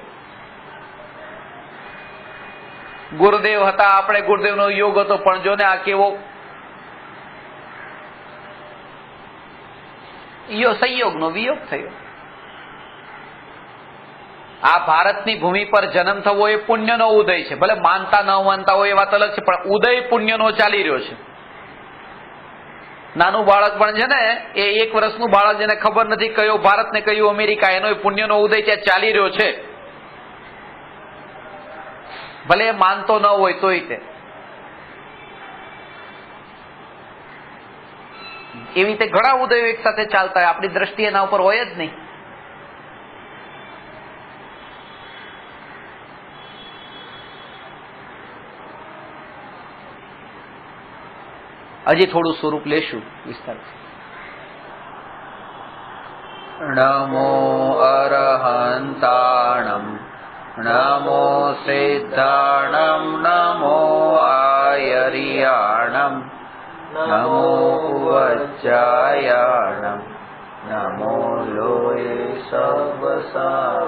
Speaker 1: ગુરુદેવ હતા, આપણે ગુરુદેવનો યોગ હતો, પણ જો ને આ કેવો સંયોગનો વિયોગ થયો. આ ભારતની ભૂમિ પર જન્મ થવો એ પુણ્યનો ઉદય છે. ભલે માનતા ન માનતા હોય એ વાત અલગ છે, પણ ઉદય પુણ્યનો ચાલી રહ્યો છે. નાનું બાળક પણ છે ને, એ 1 વર્ષનું બાળક જેને ખબર નથી કયો ભારત ને કયું અમેરિકા, એનો પુણ્યનો ઉદય ત્યાં ચાલી રહ્યો છે. ભલે માનતો ન હોય તોય તે એવી રીતે ઘણા ઉદયો એક સાથે ચાલતા હોય, આપણી દ્રષ્ટિ એના ઉપર હોય જ નહીં. હજી થોડું સ્વરૂપ લેશું વિસ્તારથી. નમો અરહંતાણમ નમો સિદ્ધાણમ નમો આયર્યાણમ નમો વજ્જાયાણમ નમો લોય સર્વસા